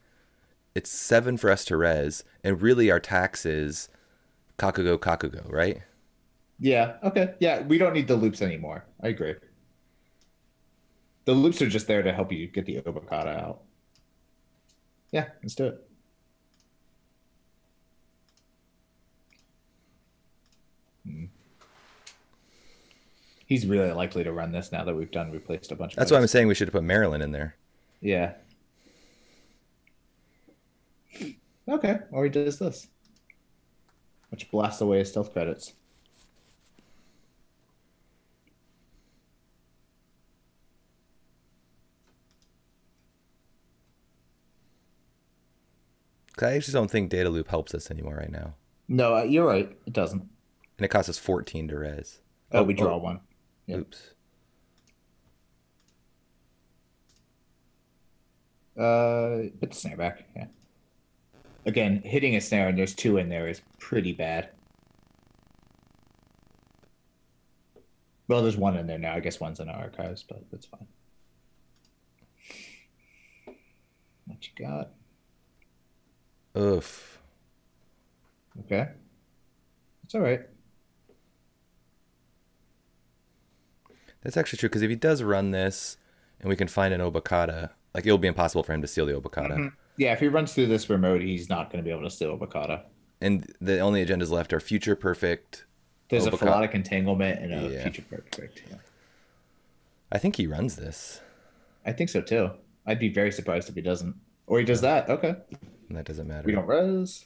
It's 7 for us to res, and really our tax is Kakugo, Kakugo, right? Yeah. Okay. Yeah. We don't need the loops anymore. I agree. The loops are just there to help you get the Obokata out. Yeah. Let's do it. He's really likely to run this now that we've replaced a bunch of That's why I'm cards. saying we should put Maryland in there. Yeah. Okay. Or he does this. Which blasts away his stealth credits. I just don't think data loop helps us anymore right now, No, you're right. It doesn't. and it costs us 14 to res. Oh, we draw one. Yeah. Oops. Put the snare back. Yeah. Again, hitting a snare and there's 2 in there is pretty bad. Well, there's 1 in there now. I guess 1's in our archives, but that's fine. What you got? Oof. Okay. It's all right. That's actually true, because if he does run this and we can find an Obokata, like, it'll be impossible for him to steal the Obokata. Yeah, if he runs through this remote, he's not going to be able to steal Obokata. And the only agendas left are future perfect. There's a Obokata. Philotic Entanglement and a Yeah. Future Perfect. Yeah. I think he runs this. I think so too. I'd be very surprised if he doesn't. Or he does that. Okay. And that doesn't matter. We don't res.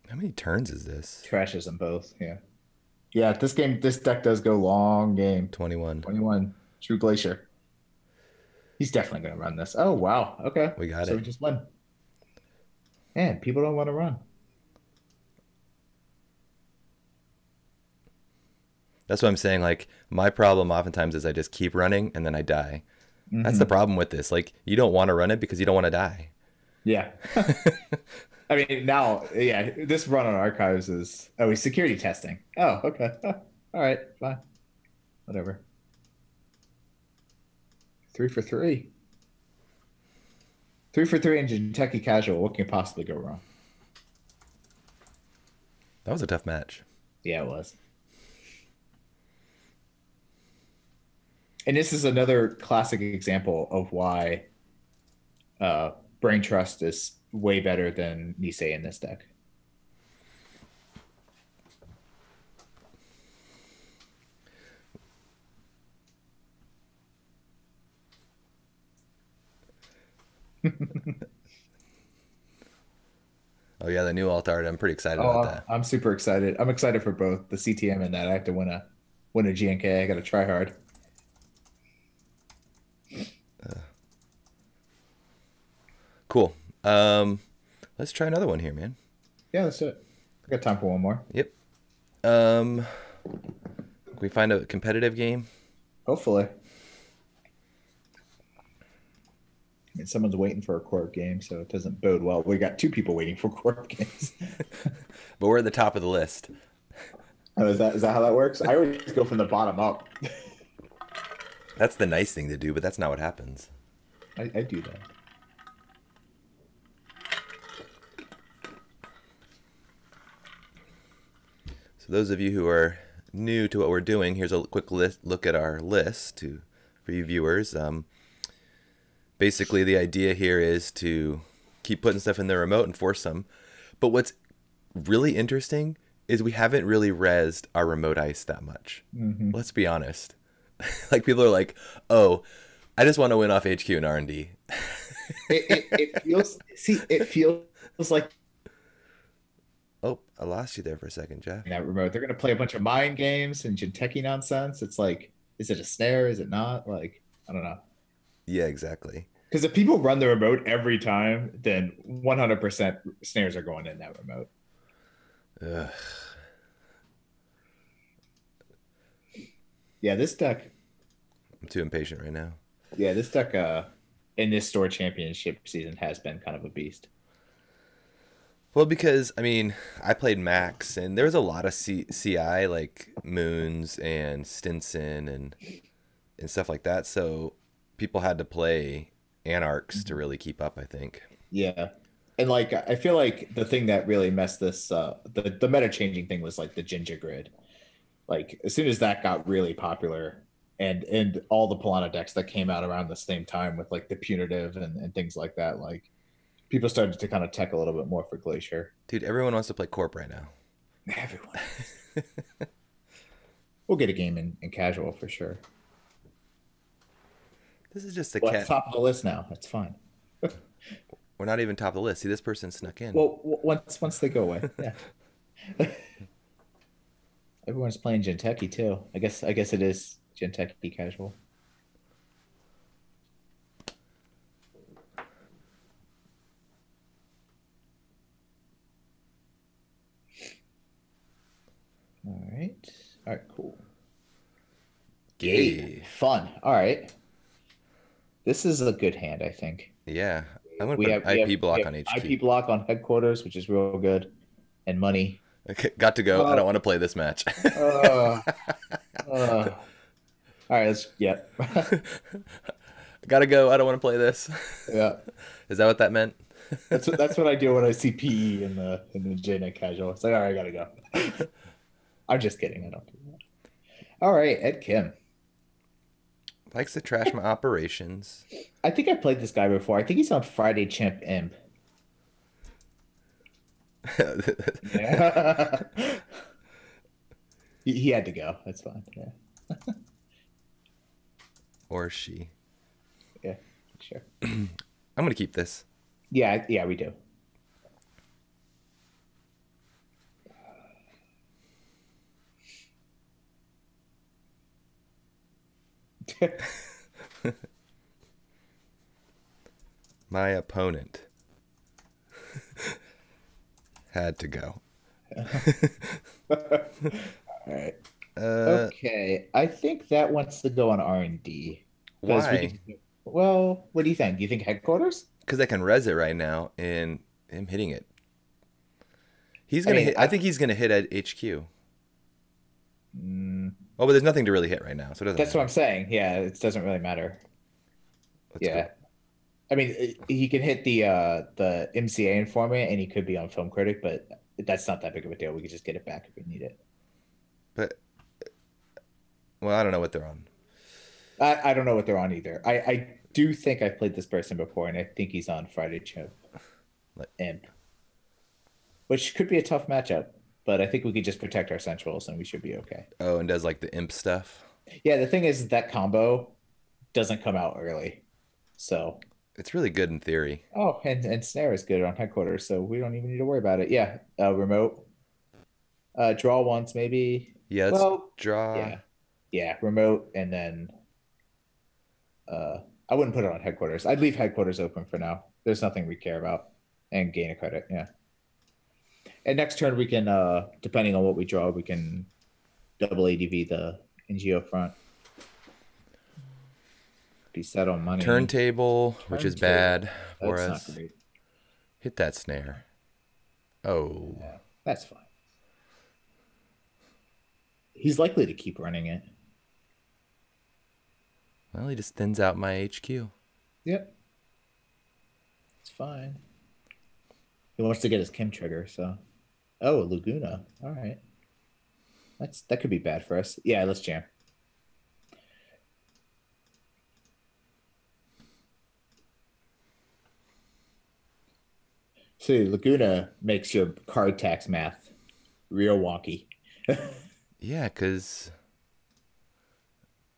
How many turns is this? Trashes them both. Yeah. Yeah, this deck does go long game. 21. 21. True Glacier. He's definitely going to run this. Oh, wow. Okay. We got So it. we just win. Man, people don't want to run. That's what I'm saying. Like, my problem oftentimes is I just keep running and then I die. That's the problem with this. Like, you don't want to run it because you don't want to die. Yeah. I mean, now, yeah, this run on archives is, oh, he's security testing. Oh, okay. All right, fine. Whatever. 3 for 3. 3 for 3 in Kentucky Casual. What can possibly go wrong? That was a tough match. Yeah, it was. And this is another classic example of why Brain Trust is way better than Nisei in this deck. Oh, yeah, the new alt art. I'm pretty excited about that. I'm super excited. I'm excited for both the CTM and that. I have to win a GNK. I got to try hard. Cool. Let's try another one here, man. Yeah, let's do it. I got time for one more. Yep. Can we find a competitive game? Hopefully. mean, someone's waiting for a court game, so it doesn't bode well. We got two people waiting for court games. But we're at the top of the list. Oh, is that how that works? I always go from the bottom up. That's the nice thing to do, but that's not what happens. I do that. So those of you who are new to what we're doing, here's a quick look at our list for you viewers. Basically, the idea here is to keep putting stuff in the remote and force them. But what's really interesting is we haven't really rezzed our remote ice that much. Mm-hmm. Let's be honest. Like, people are like, oh, I just want to win off HQ and R&D. It feels like Oh, I lost you there for a second, Jeff. that remote. They're gonna play a bunch of mind games and Jinteki nonsense. It's like, is it a snare? Is it not? Like, I don't know. Yeah, exactly. Because if people run the remote every time, then 100% snares are going in that remote. Ugh. Yeah, this deck. I'm too impatient right now. Yeah, this deck in this store championship season has been kind of a beast. Well, because, I mean, I played Max, and there was a lot of CI, like Moons and Stinson and stuff like that, so people had to play Anarchs to really keep up, I think. Yeah. And, like, I feel like the thing that really messed this, the meta-changing thing was, like, the Ginger Grid. Like, as soon as that got really popular, and all the Palana decks that came out around the same time with, like, the Punitive and things like that, like, people started to kind of tech a little bit more for Glacier. Dude, everyone wants to play Corp right now. Everyone. We'll get a game in casual for sure. This is just a Well, cat. it's top of the list now. That's fine. We're not even top of the list. See, this person snuck in. Well, once they go away, yeah. Everyone's playing Jinteki too. I guess it is Jinteki casual. All right, cool. Gay. Fun. All right. This is a good hand, I think. Yeah. I'm going to put IP block on HQ. IP block on headquarters, which is real good, and money. Okay, got to go. I don't want to play this match. All right, yep. Gotta go. I don't want to play this. Yeah. Is that what that meant? That's what I do when I see PE in the JNet casual. It's like, all right, I gotta go. I'm just kidding. I don't do that. All right, Ed Kim. Likes to trash my operations. I think I played this guy before. I think he's on Friday Champ Imp. Yeah. he had to go. That's fine. Yeah. Or she. Yeah, sure. I'm going to keep this. Yeah, we do. My opponent had to go. All right. Okay, I think that wants to go on R&D. Why? Well, what do you think? Do you think headquarters? Because I can res it right now, and I'm hitting it. He's gonna hit. I think he's gonna hit at HQ. Oh, but there's nothing to really hit right now, so it doesn't. That's what I'm saying. Yeah, it doesn't really matter. Yeah, I mean, he can hit the MCA in format, and he could be on Film Critic, but that's not that big of a deal. We could just get it back if we need it. But well, I don't know what they're on. I don't know what they're on either. I do think I've played this person before, and I think he's on Friday Champ Imp, which could be a tough matchup. But I think we could just protect our centrals, and we should be okay. Oh, and does like the imp stuff? Yeah, the thing is that combo doesn't come out early, so it's really good in theory. Oh, and snare is good on headquarters, so we don't even need to worry about it. Yeah, remote. Draw once maybe. Yeah, let's draw. Yeah, remote, and then I wouldn't put it on headquarters. I'd leave headquarters open for now. There's nothing we care about, and gain a credit. Yeah. And next turn we can, depending on what we draw, we can double ADV the NGO front. Be set on money. Turntable, which is Turntable. bad for That's not us. great. Hit that snare. Oh. Yeah, that's fine. He's likely to keep running it. Well, he just thins out my HQ. Yep. It's fine. He wants to get his Kim trigger, so. Oh, Laguna. All right. That could be bad for us. Yeah, let's jam. See, Laguna makes your card tax math real wonky. Yeah, because,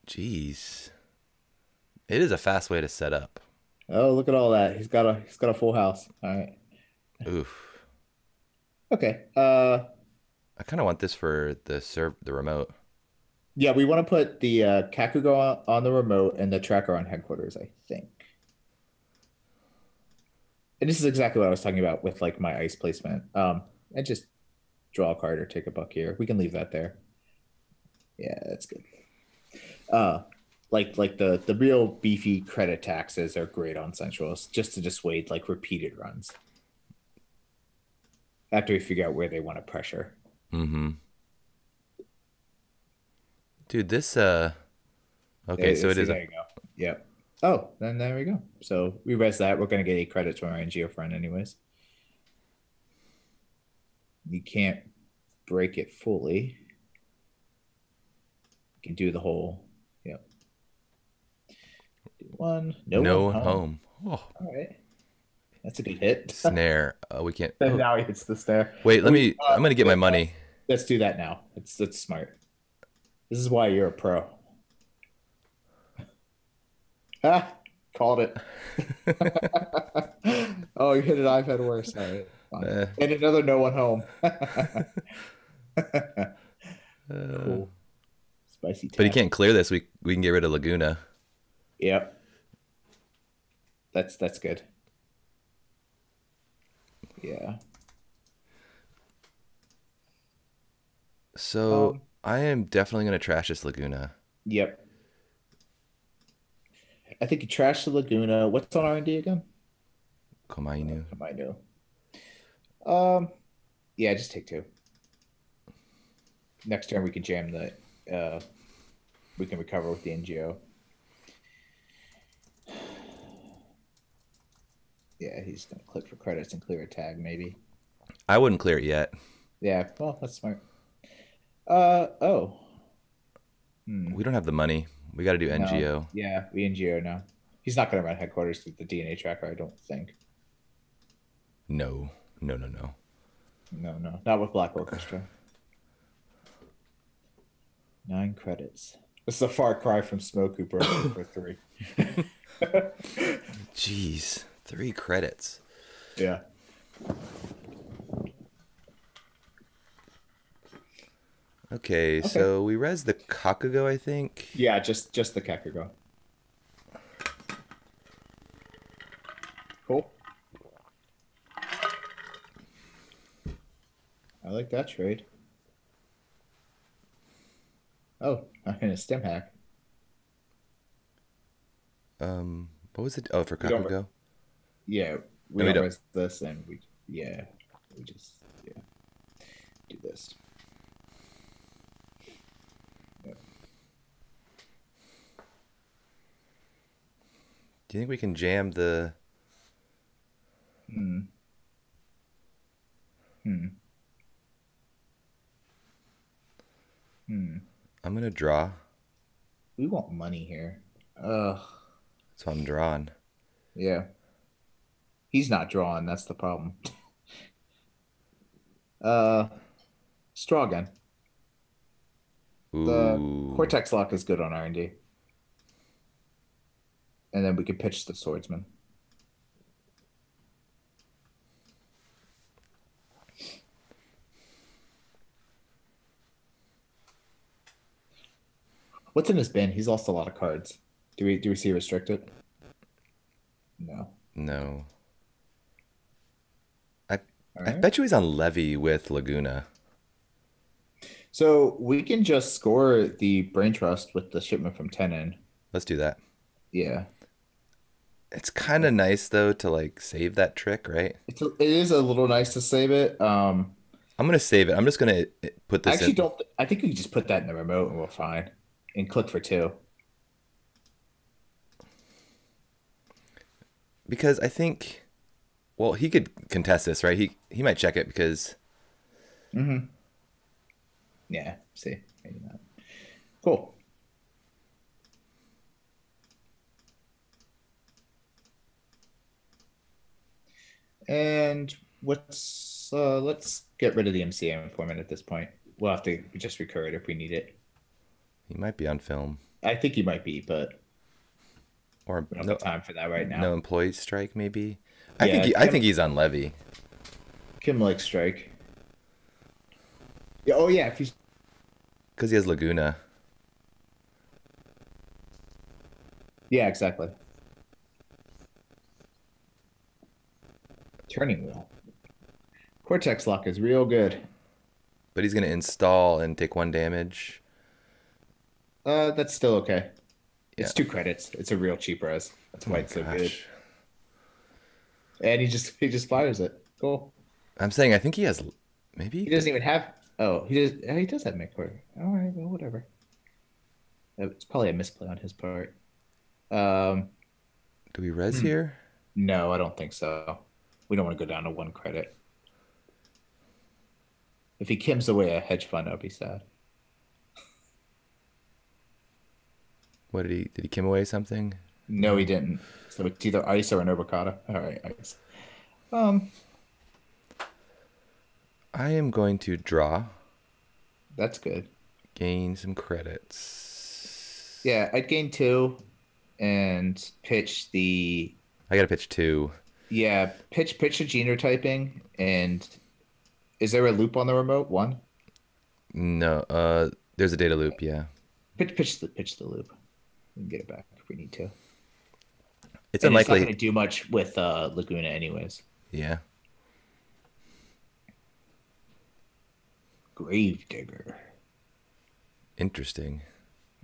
geez, it is a fast way to set up. Oh, look at all that. He's got a full house. All right. Oof. Okay. I kind of want this for the remote. Yeah, we want to put the Kakugo on the remote and the tracker on headquarters, I think. And this is exactly what I was talking about with like my ice placement. And just draw a card or take a buck here. We can leave that there. Yeah, that's good. Uh, like the real beefy credit taxes are great on Centrals just to dissuade like repeated runs after we figure out where they want to pressure. Mm-hmm. Dude, this okay, so it is There you go. Yep. Oh, then there we go. So we res that. We're gonna get 8 credits from our NGO friend anyways. You can't break it fully. You can do the whole. Yep. Do one. no one home. Oh, All right. That's a good hit. snare. We can't. And Oh. now he hits the snare. Wait, I'm gonna get my money. Let's do that now. That's smart. This is why you're a pro. Ah, called it. Oh, you hit an iPad worse. All right. Fine. And another no one home. Cool. Spicy But he tap. can't clear this. We can get rid of Laguna. Yep. That's good. Yeah. So I am definitely gonna trash this Laguna. Yep. I think you trashed the Laguna. What's on R&D again? Komainu. Komainu. Yeah, just take 2. Next turn we can jam the we can recover with the NGO. Yeah, he's gonna click for credits and clear a tag, maybe. I wouldn't clear it yet. Yeah, well, that's smart. Oh. We don't have the money. We got to do No. NGO. Yeah, we NGO now. He's not gonna run headquarters through the DNA tracker, I don't think. No. No, not with Black Orchestra. 9 credits. This is a far cry from Smoke Cooper for 3. Jeez, 3 credits. Yeah. Okay, so we res the Kakugo, I think. Yeah, just the Kakugo. Cool. I like that trade. Oh, I'm in a stem hack. What was it? Oh, for We don't- Kakugo. Yeah, we No, we don't don't. res this, and we just do this. Yep. Do you think we can jam the? Hmm. I'm gonna draw. We want money here. Ugh. So I'm drawing. Yeah. He's not drawing. That's the problem. Straw again. The Ooh. Cortex lock is good on R&D. And then we could pitch the swordsman. What's in his bin? He's lost a lot of cards. Do we see restricted? No. No. I All right. bet you he's on levy with Laguna. So we can just score the brain trust with the shipment from Tenon. Let's do that. Yeah. It's kind of nice though to like save that trick, right? It is a little nice to save it. I'm gonna save it. I'm just gonna put I this actually in don't. I think we can just put that in the remote and we're fine. And click for two. because I think, well, he could contest this, right? He might check it because Mm-hmm. Yeah. See, maybe not. Cool. And let's get rid of the MCA informant at this point. We'll have to just recur it if we need it. he might be on film I think he might be, but or we don't no have time for that right no now. employee strike maybe. Yeah, I think he's on levy Kim likes strike. Yeah, oh yeah, if he's because he has Laguna. yeah, exactly. Turning wheel. Cortex lock is real good. But he's gonna install and take 1 damage. That's still okay. Yeah. It's 2 credits. It's a real cheap res. That's Oh why my it's so good. gosh. And he just fires it. Cool. I'm saying I think he has He maybe. doesn't even have. Oh, he does have midcourt. All right, well, whatever. It's probably a misplay on his part. Um, Do we res hmm. here? No, I don't think so. We don't want to go down to 1 credit. If he kims away a hedge fund, I'd be sad. What did he kim away something? No, he No. didn't. So it's either ice or an Obokata. All right, ice. Um, I am going to draw, that's good. gain some credits. Yeah, I'd gain two and pitch the I gotta pitch 2. yeah, pitch a genotyping and is there a loop on the remote? One? No, there's a data loop, yeah. Pitch the loop. We can get it back if we need to. It's And it's not going unlikely. to do much with Laguna anyways. Yeah. Gravedigger. Interesting.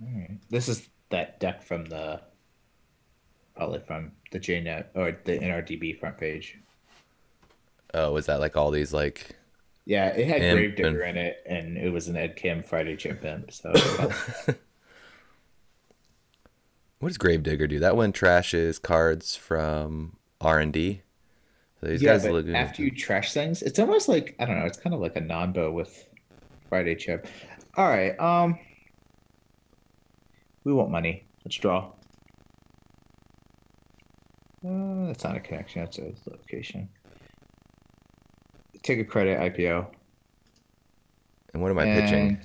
All right. This is that deck from the probably from the JNet or the NRDB front page. Oh, is that like all these like Yeah, it had imp and Gravedigger in it, and it was an Ed Kim Friday Chimp Imp. So what does Gravedigger do? That one trashes cards from R&D. So these yeah, guys but look good. after you trash things, it's almost like I don't know. It's kind of like a non-bow with Friday Chip. All right. We want money. Let's draw. That's not a connection. That's a location. Take a credit IPO. And what am I pitching? And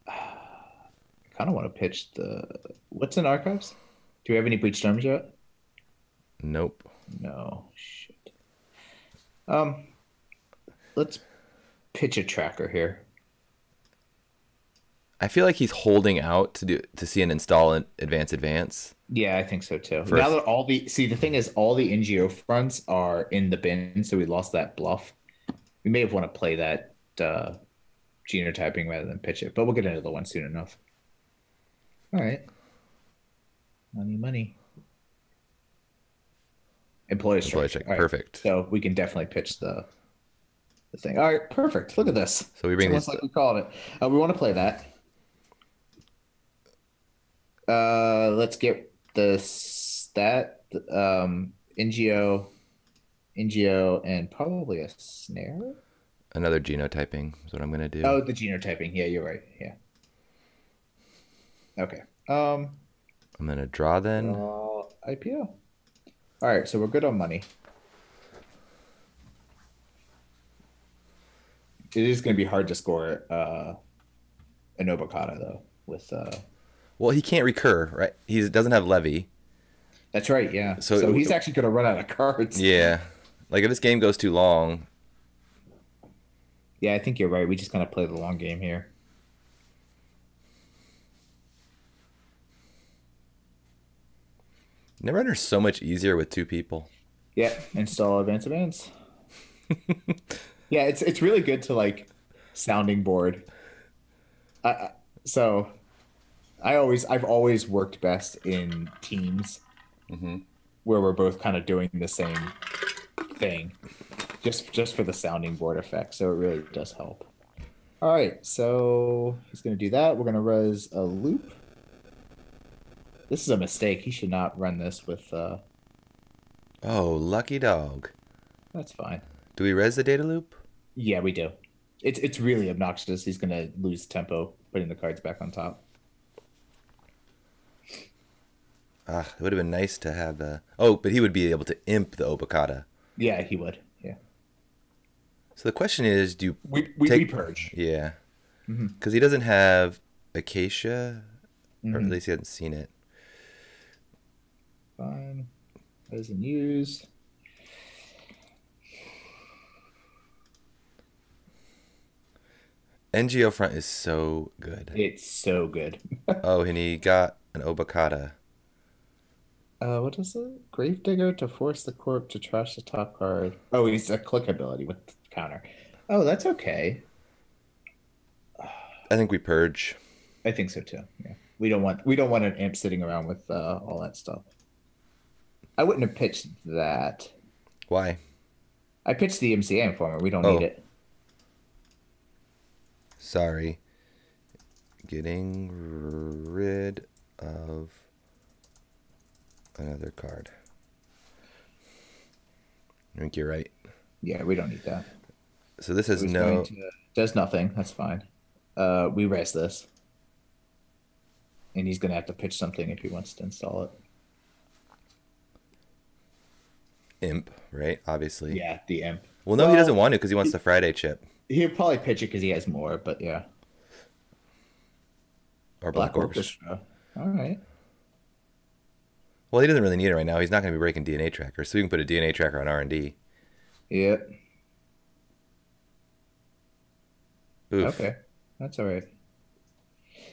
I kind of want to pitch the what's in archives? Do we have any bleach terms yet? Nope. No. Shit. Um, let's pitch a tracker here. I feel like he's holding out to see an install and advance. Yeah, I think so too. For Now that the thing is all the NGO fronts are in the bin, so we lost that bluff. We may have want to play that genotyping rather than pitch it, but we'll get into the one soon enough. All right. Money, money. Employee employee strike. check. All right. Perfect. So we can definitely pitch the thing. All right, perfect. Look at this. So we It's bring almost these. like we called it. We want to play that. Let's get the stat, NGO, and probably a snare. Another genotyping is what I'm gonna do. Oh, the genotyping. Yeah, you're right. Yeah. Okay. I'm gonna draw then. IPO. All right, so we're good on money. It is going to be hard to score an Obokata though. With Well, he can't recur, right? He doesn't have levy. that's right. Yeah. So So he's actually going to run out of cards. yeah, like if this game goes too long, Yeah, I think you're right. We just kind of play the long game here. Netrunner's so much easier with 2 people. Yeah, install advance. Yeah, it's really good to like sounding board. So I've always worked best in teams Mm-hmm. where we're both kind of doing the same thing, just for the sounding board effect. So it really does help. All right, so he's going to do that. We're going to res a loop. This is a mistake. He should not run this with. Oh, lucky dog. That's fine. Do we res the data loop? Yeah, we do. It's really obnoxious. He's going to lose tempo putting the cards back on top. Ah, it would have been nice to have the. Oh, but he would be able to imp the Obokata. Yeah, he would. Yeah. So the question is, do you We purge. Yeah, Mm-hmm. because he doesn't have Acacia, or at Mm-hmm. least he hasn't seen it. Fine. Doesn't use. NGO front is so good. It's so good. Oh, and he got an Obokata. What is it? Gravedigger to force the corp to trash the top card. Oh, he's a click ability with counter. Oh, that's okay. I think we purge. I think so too. Yeah. We don't want an imp sitting around with all that stuff. I wouldn't have pitched that. Why? I pitched the MCA Informer. We don't Oh. need it. Sorry. Getting rid of another card. I think you're right. Yeah, we don't need that. So this has It was no. going to, does nothing. That's fine. We res this. And he's going to have to pitch something if he wants to install it. Imp, right? Obviously. Yeah, the imp. Well, no, he doesn't want to because he wants the Friday chip He'll probably pitch it because he has more, but yeah. or Black Orchestra. All right. Well, he doesn't really need it right now. He's not going to be breaking DNA trackers, so we can put a DNA tracker on R&D. Yep. Oof. Okay. That's all right.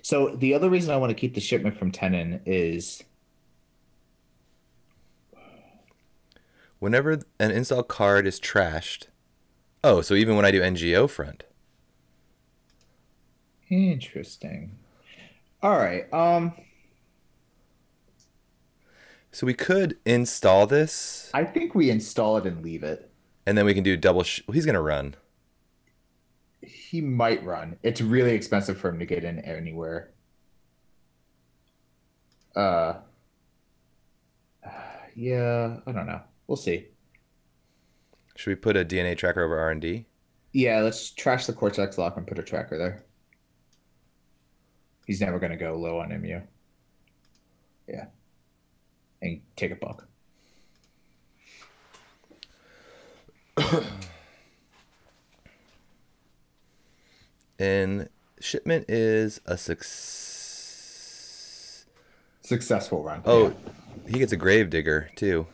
So the other reason I want to keep the shipment from Tenon is Whenever an install card is trashed. Oh, so even when I do NGO front. interesting. All right. So we could install this, I think we install it and leave it. and then we can do double. Well, he's going to run. He might run. It's really expensive for him to get in anywhere. Uh, yeah, I don't know. We'll see. Should we put a DNA tracker over R&D? Yeah, let's trash the Cortex lock and put a tracker there. He's never going to go low on MU. Yeah. And take a buck. And shipment is a Successful run. Oh, Yeah. he gets a grave digger too.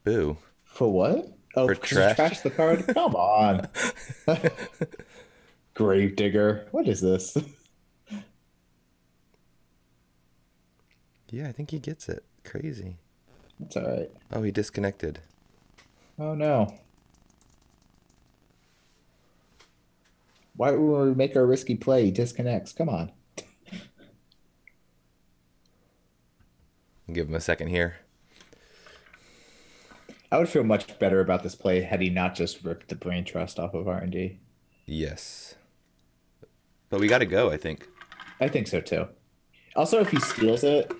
Boo. For what? Oh, For because trash. trash the card? Come on. Gravedigger. What is this? Yeah, I think he gets it. Crazy. That's all right. Oh, he disconnected. Oh no. Why would we make our risky play? He disconnects. Come on. Give him a second here. I would feel much better about this play had he not just ripped the brain trust off of R&D. Yes. But we got to go, I think. I think so too. Also, if he steals it,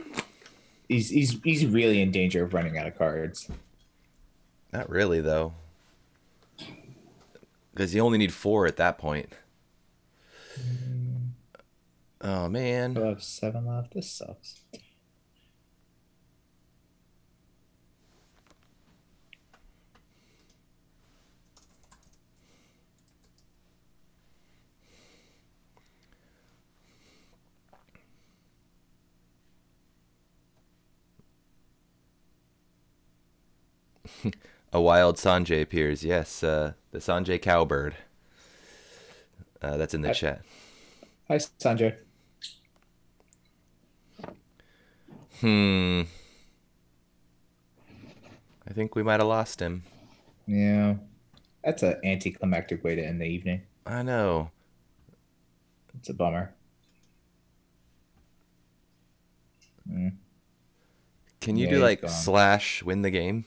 he's really in danger of running out of cards. Not really, though. Because you only need 4 at that point. Oh, man. I have 7 left. This sucks. A wild Sanjay appears. Yes, the Sanjay cowbird. That's in the chat. Hi, Sanjay. I think we might have lost him. Yeah. That's an anticlimactic way to end the evening. I know. It's a bummer. Can you Yeah, do he's like gone. slash win the game?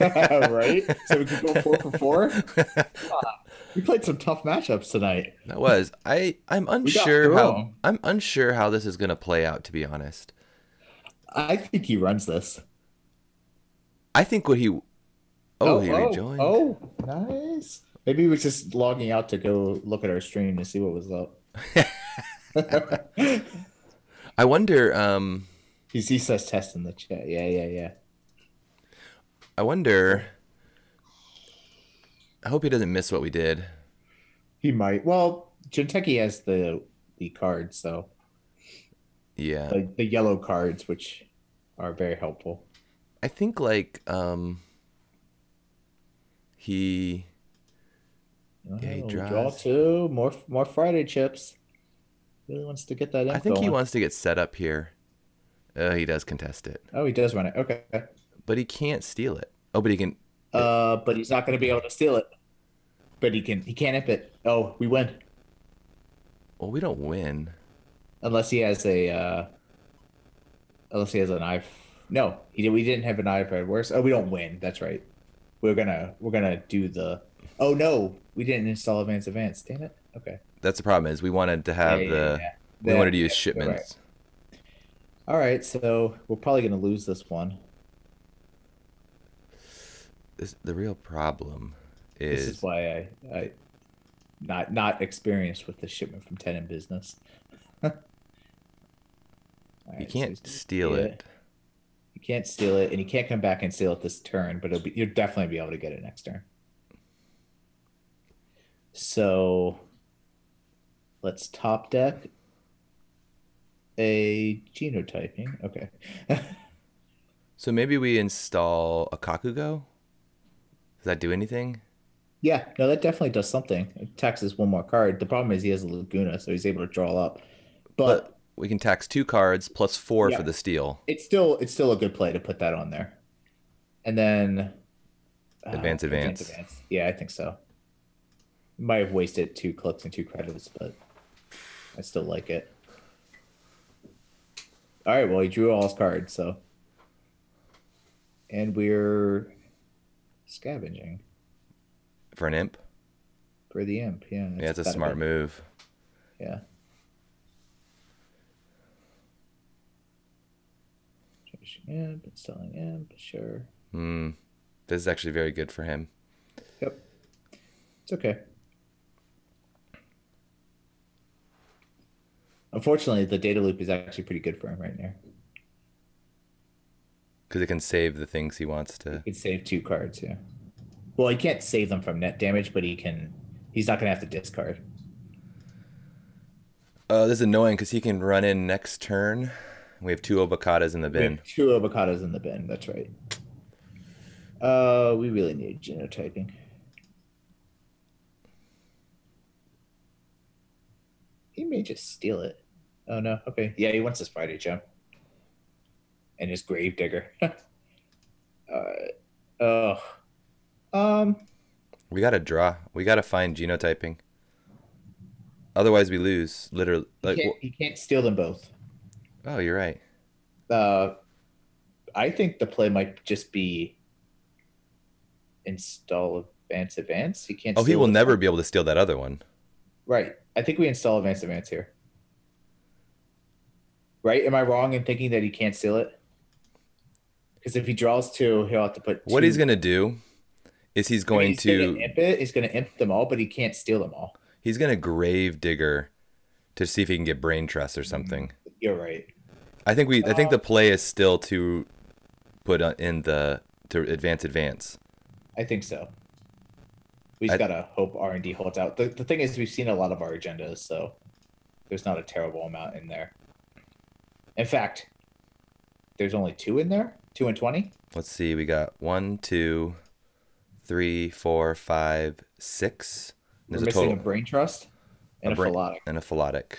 Right? So we could go 4 for 4. Come on. We played some tough matchups tonight. That was. I'm We got unsure through how them. I'm unsure how this is gonna play out, to be honest. I think he runs this. I think what he Oh, he oh, rejoined. oh, nice. Maybe he was just logging out to go look at our stream to see what was up. I wonder He says test in the chat. Yeah, yeah, yeah. I wonder I hope he doesn't miss what we did. He might. Well, Jinteki has the cards, so Yeah. the yellow cards, which are very helpful. I think like he yeah, he We draw draws. two more Friday chips. Really wants to get that I imp think he going. wants to get set up here. He does contest it. Oh, he does run it. Okay. But he can't steal it. Oh, but he can But he's not going to be able to steal it. But he can't imp it. Oh, we win well, we don't win. unless he has an eye. No, we didn't have an iPad. Worse. Oh, we don't win. That's right. We're gonna do the. Oh no, we didn't install advance. Damn it. Okay. That's the problem is we wanted to Yeah, have yeah, yeah. we wanted to use You're right. shipments. All right, so we're probably gonna lose this one. The real problem This is is why I not experienced with the shipment from 10 in business. All you right, so he's can't gonna steal see it. You can't steal it, and you can't come back and steal it this turn, but you'll definitely be able to get it next turn. So let's top deck a genotyping. Okay. So maybe we install a Kakugo? Does that do anything? Yeah, no, that definitely does something. It taxes one more card. The problem is he has a Laguna, so he's able to draw up. But But we can tax 2 cards plus 4 for yeah, the steal. it's still a good play to put that on there. And then Advance. advance. Yeah, I think so. Might have wasted 2 clicks and 2 credits, but I still like it. All right, well, he drew all his cards, so. And we're scavenging For an imp? for the imp. Yeah, Yeah, it's a smart move. Yeah. Imp, installing imp, sure. This is actually very good for him. Yep. It's okay. Unfortunately, the data loop is actually pretty good for him right now. Because it can save the things he wants He to. can save 2 cards, yeah. Well, he can't save them from net damage, but he's not gonna have to discard. This is annoying because he can run in next turn. We have 2 Obokatas in the We bin. have 2 avocados in the bin, that's right. We really need genotyping. He may just steal it. Oh no, okay. Yeah, he wants his Friday jump. And his Gravedigger. Oh. We gotta draw. We gotta find genotyping. Otherwise, we lose. Literally. He can't steal them both. Oh, you're right. I think the play might just be install advance. He can't. Oh, he steal will this never one. be able to steal that other one. Right. I think we install advance here. Right? Am I wrong in thinking that he can't steal it? Because if he draws 2, he'll have to put 2. What he's gonna do is he's going to imp it. He's gonna imp them all, but he can't steal them all. he's gonna grave digger to see if he can get brain trust or something. You're right. I think the play is still to put in to advance. I think so. We just gotta hope R&D holds out. The thing is, we've seen a lot of our agendas, so there's not a terrible amount in there. In fact, there's only 2 in there. 2 and 20. Let's see. We got 1, 2, 3, 4, 5, 6. There's We're a missing total a brain trust and a philotic. and a philotic.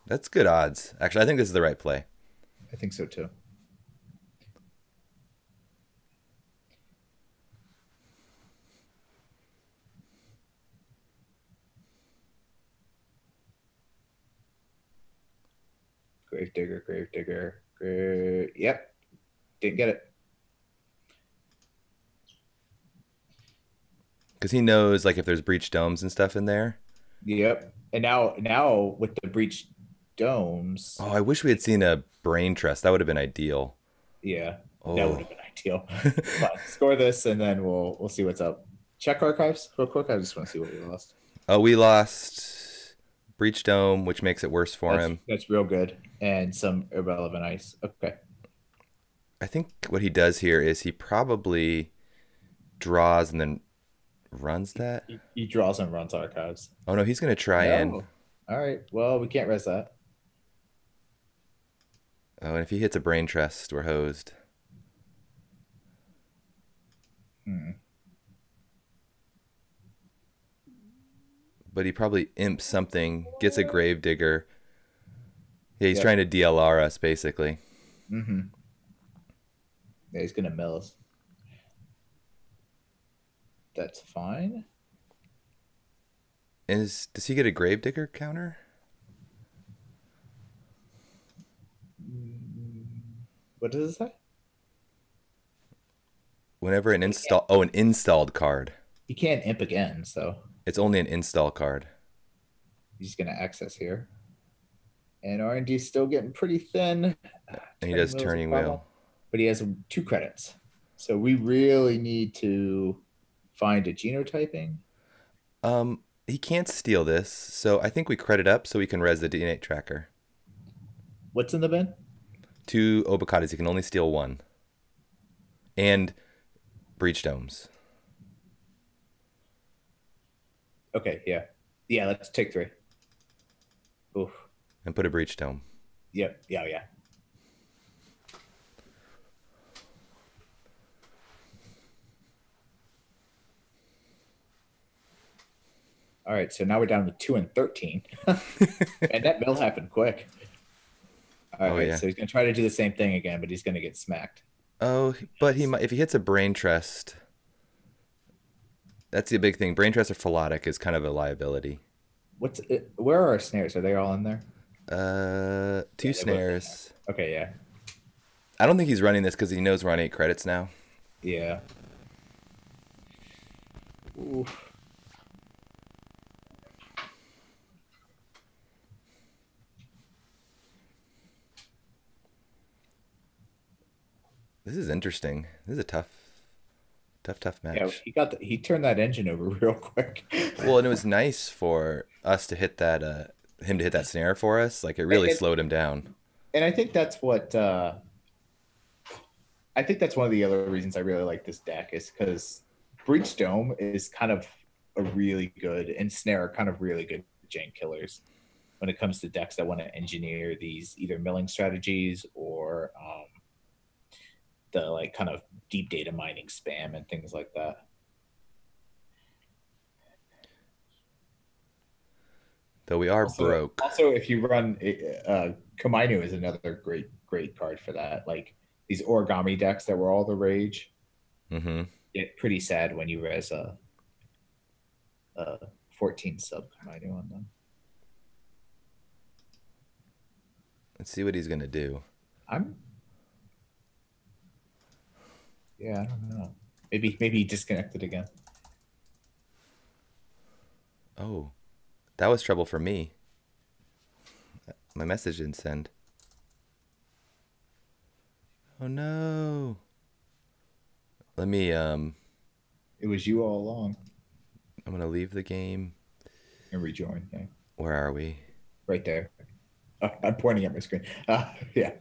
That's good odds. Actually, I think this is the right play. I think so too. Gravedigger. Yep. didn't get it. Because he knows like if there's breached domes and stuff in there. Yep. And now with the breached domes, Oh, I wish we had seen a brain trust. That would have been ideal. yeah, that would Oh. have been ideal. Fine. Score this and then we'll see what's up. Check archives real quick. I just want to see what we lost. Oh, we lost breach dome, which makes it worse for him. That's real good. And some irrelevant ice. Okay. I think what he does here is he probably draws and then runs that. He draws and runs archives. Oh no, he's gonna try and. No. All right. Well, we can't res that. Oh, and if he hits a brain trust, we're hosed. Hmm. But he probably imps something, gets a grave digger. Yeah, he's Yep. trying to DLR us basically. Mm-hmm. Yeah, he's gonna mill us. That's fine. Does he get a grave digger counter? What does it say? Whenever an an installed card. He can't imp again, so It's only an install card. he's gonna access here. And R&D's still getting pretty thin. And he does Wheel's a turning problem, wheel. but he has 2 credits. So we really need to find a genotyping. He can't steal this, so I think we credit up so we can res the DNA tracker. What's in the bin? 2 Obokatas, he can only steal 1. And breach domes. Okay, yeah. Yeah, let's take 3. Oof. And put a breach dome. Yep, yeah. All right, so now we're down to 2 and 13. And that mill happened quick. All right, yeah. so he's going to try to do the same thing again, but he's going to get smacked. Oh, but he might, if he hits a brain trust, that's the big thing. Brain trust or philotic is kind of a liability. Where are our snares? Are they all in there? 2 snares. Okay, yeah. I don't think he's running this because he knows we're on 8 credits now. Yeah. Oof. This is interesting. This is a tough match. Yeah, he turned that engine over real quick. Well, and it was nice for us to hit that him to hit that snare for us. Like it really slowed him down. And I think that's what I think that's one of the other reasons I really like this deck is because Breach Dome is kind of a really good and Snare are kind of really good jank killers when it comes to decks that want to engineer these either milling strategies or the like kind of deep data mining spam and things like that. Though we are broke. Also, if you run Kamainu is another great card for that. Like these origami decks that were all the rage. Mm-hmm. Get pretty sad when you res a 14 sub Kamainu on them. Let's see what he's gonna do. Yeah, I don't know. Maybe he disconnected again. Oh, that was trouble for me. My message didn't send. Oh no. Let me It was you all along. I'm gonna leave the game. And rejoin. Yeah. Where are we? Right there. Oh, I'm pointing at my screen. Yeah.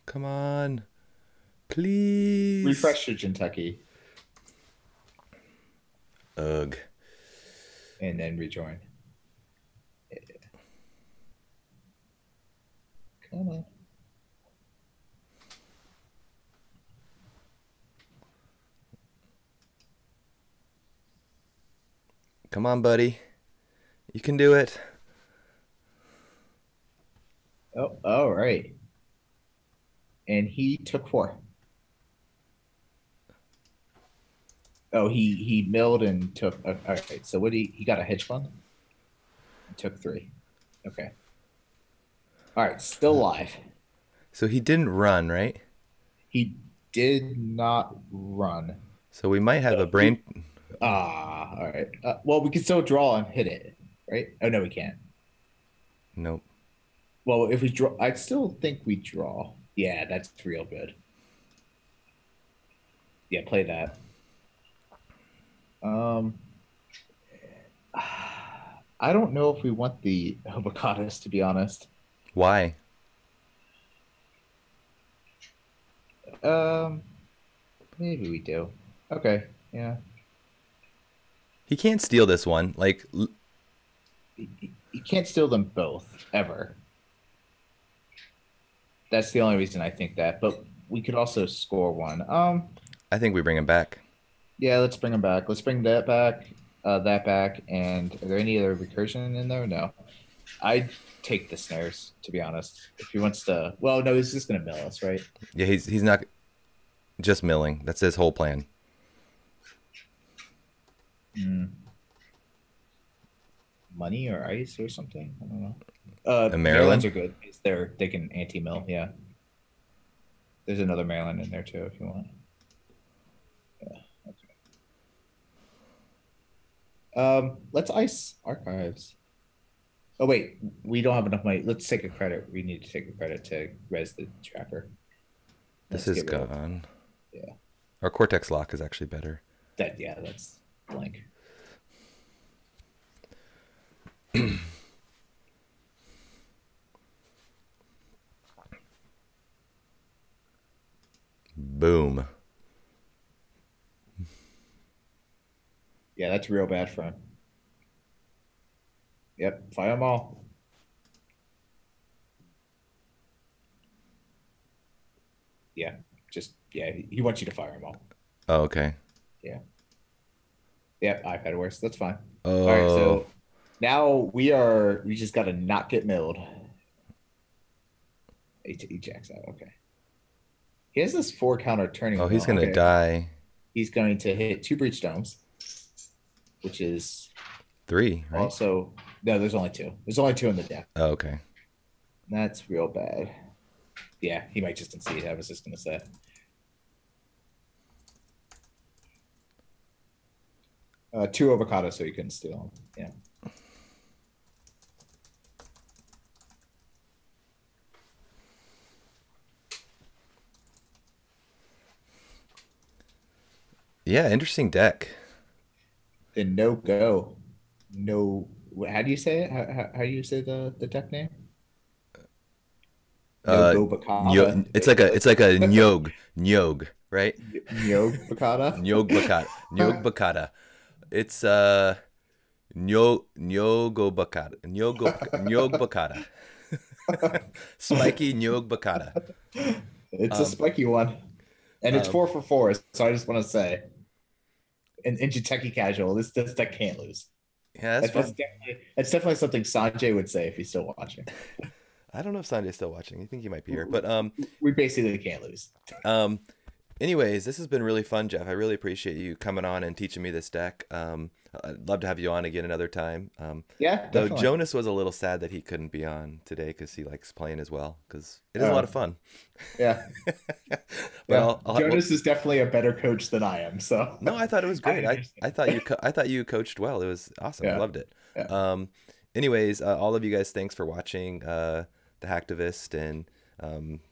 Come on. Please. Refresh your Kentucky. Ugh. And then rejoin. Yeah. Come on. Come on, buddy. You can do it. Oh, all right. And he took 4. Oh, he milled and took. All right. So what he got a hedge fund? He took 3. Okay. All right, still alive. So he didn't run, right? He did not run. So we might have So a brain. all right. Well, we can still draw and hit it, right? Oh no, we can't. Nope. Well, if we draw, I still think we draw. Yeah, that's real good. Yeah, play that. Um, I don't know if we want the avocados, to be honest. Why? Um, Maybe we do. Okay, yeah. He can't steal this one. Like, You can't steal them both ever. That's the only reason I think that. But we could also score one. I think we bring him back. Yeah, let's bring them back. Let's bring that back. And are there any other recursion in there? No. I'd take the snares, to be honest. If he wants to, well, no, he's just gonna mill us, right? Yeah, he's not just milling. That's his whole plan. Mm. Money or ice or something? I don't know. And Marylands Maryland. are good. They can anti-mill, yeah. There's another Maryland in there too if you want. Yeah, okay. Let's ice archives. Oh wait, we don't have enough money. Let's take a credit. We need to take a credit to res the tracker. This Let's is get rid of gone. yeah. Our Cortex lock is actually better. That's blank. Boom. Yeah, that's real bad for him. Yep, fire them all. Yeah, yeah, he wants you to fire them all. Oh, okay. Yeah. Yep, I've had worse. That's fine. All right, Oh, so now we just gotta not get milled. He checks out. Okay. He has this 4 counter turning oh, he's mill. gonna Okay. die. He's going to hit 2 breach domes, which is 3, right? also no, there's only 2. There's only 2 in the deck. Oh, okay. That's real bad. Yeah, he might just concede. I was just gonna say. Two avocados, so you couldn't steal them. Yeah. Yeah, interesting deck. Then no go. No. How do you say it? How do you say the deck name? No Uh, go Bacata. it's like a nyog, right? No Bacata. Nyog bakata. It's nyog bakata. Spiky nyog bakata. It's a spiky one, and it's Um, 4 for 4. So I just want to say, in Jiteki casual, this deck can't lose. yeah, that's fun. That's definitely something Sanjay would say if he's still watching. I don't know if Sanjay's still watching. I think he might be here. But We basically can't lose. um anyways, this has been really fun, Jeff. I really appreciate you coming on and teaching me this deck. I'd love to have you on again another time. Yeah, Though definitely. Jonas was a little sad that he couldn't be on today because he likes playing as well. Because it is a Oh, lot of fun. yeah, But yeah. well, Jonas is definitely a better coach than I am. So no, I thought it was I great. understand. I thought you coached well. It was awesome. I Yeah, loved it. yeah. Anyways, all of you guys, thanks for watching the Hacktivist, and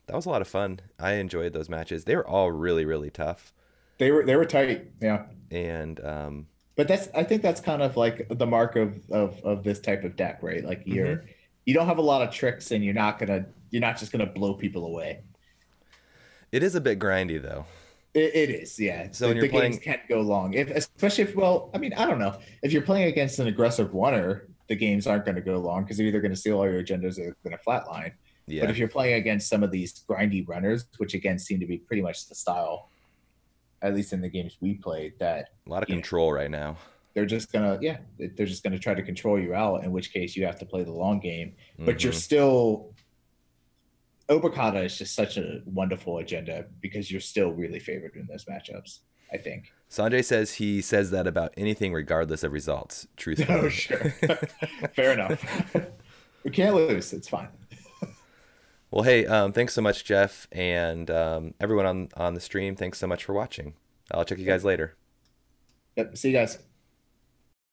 that was a lot of fun. I enjoyed those matches. They were all really really tough, They were tight. Yeah. and But I think that's kind of like the mark of this type of deck, right? Like mhm. you don't have a lot of tricks and you're not just gonna blow people away. It is a bit grindy though. It is, yeah. So when The you're games playing, can go long, especially if, well, I mean, I don't know. If you're playing against an aggressive runner, the games aren't going to go long because they're either going to steal all your agendas or they're going to flatline. But yeah, if you're playing against some of these grindy runners, which again seem to be pretty much the style, at least in the games we played, that a lot of you know, control right now. they're just gonna try to control you out. In which case, you have to play the long game, but you're Hmm. still. Obokata is just such a wonderful agenda because you're still really favored in those matchups, I think. Sanjay says he says that about anything regardless of results. Oh, Truthfully. sure. Fair enough. We can't lose. It's fine. Well, hey, thanks so much, Jeff, and everyone on the stream. Thanks so much for watching. I'll check you guys Yep. later. Yep. See you guys.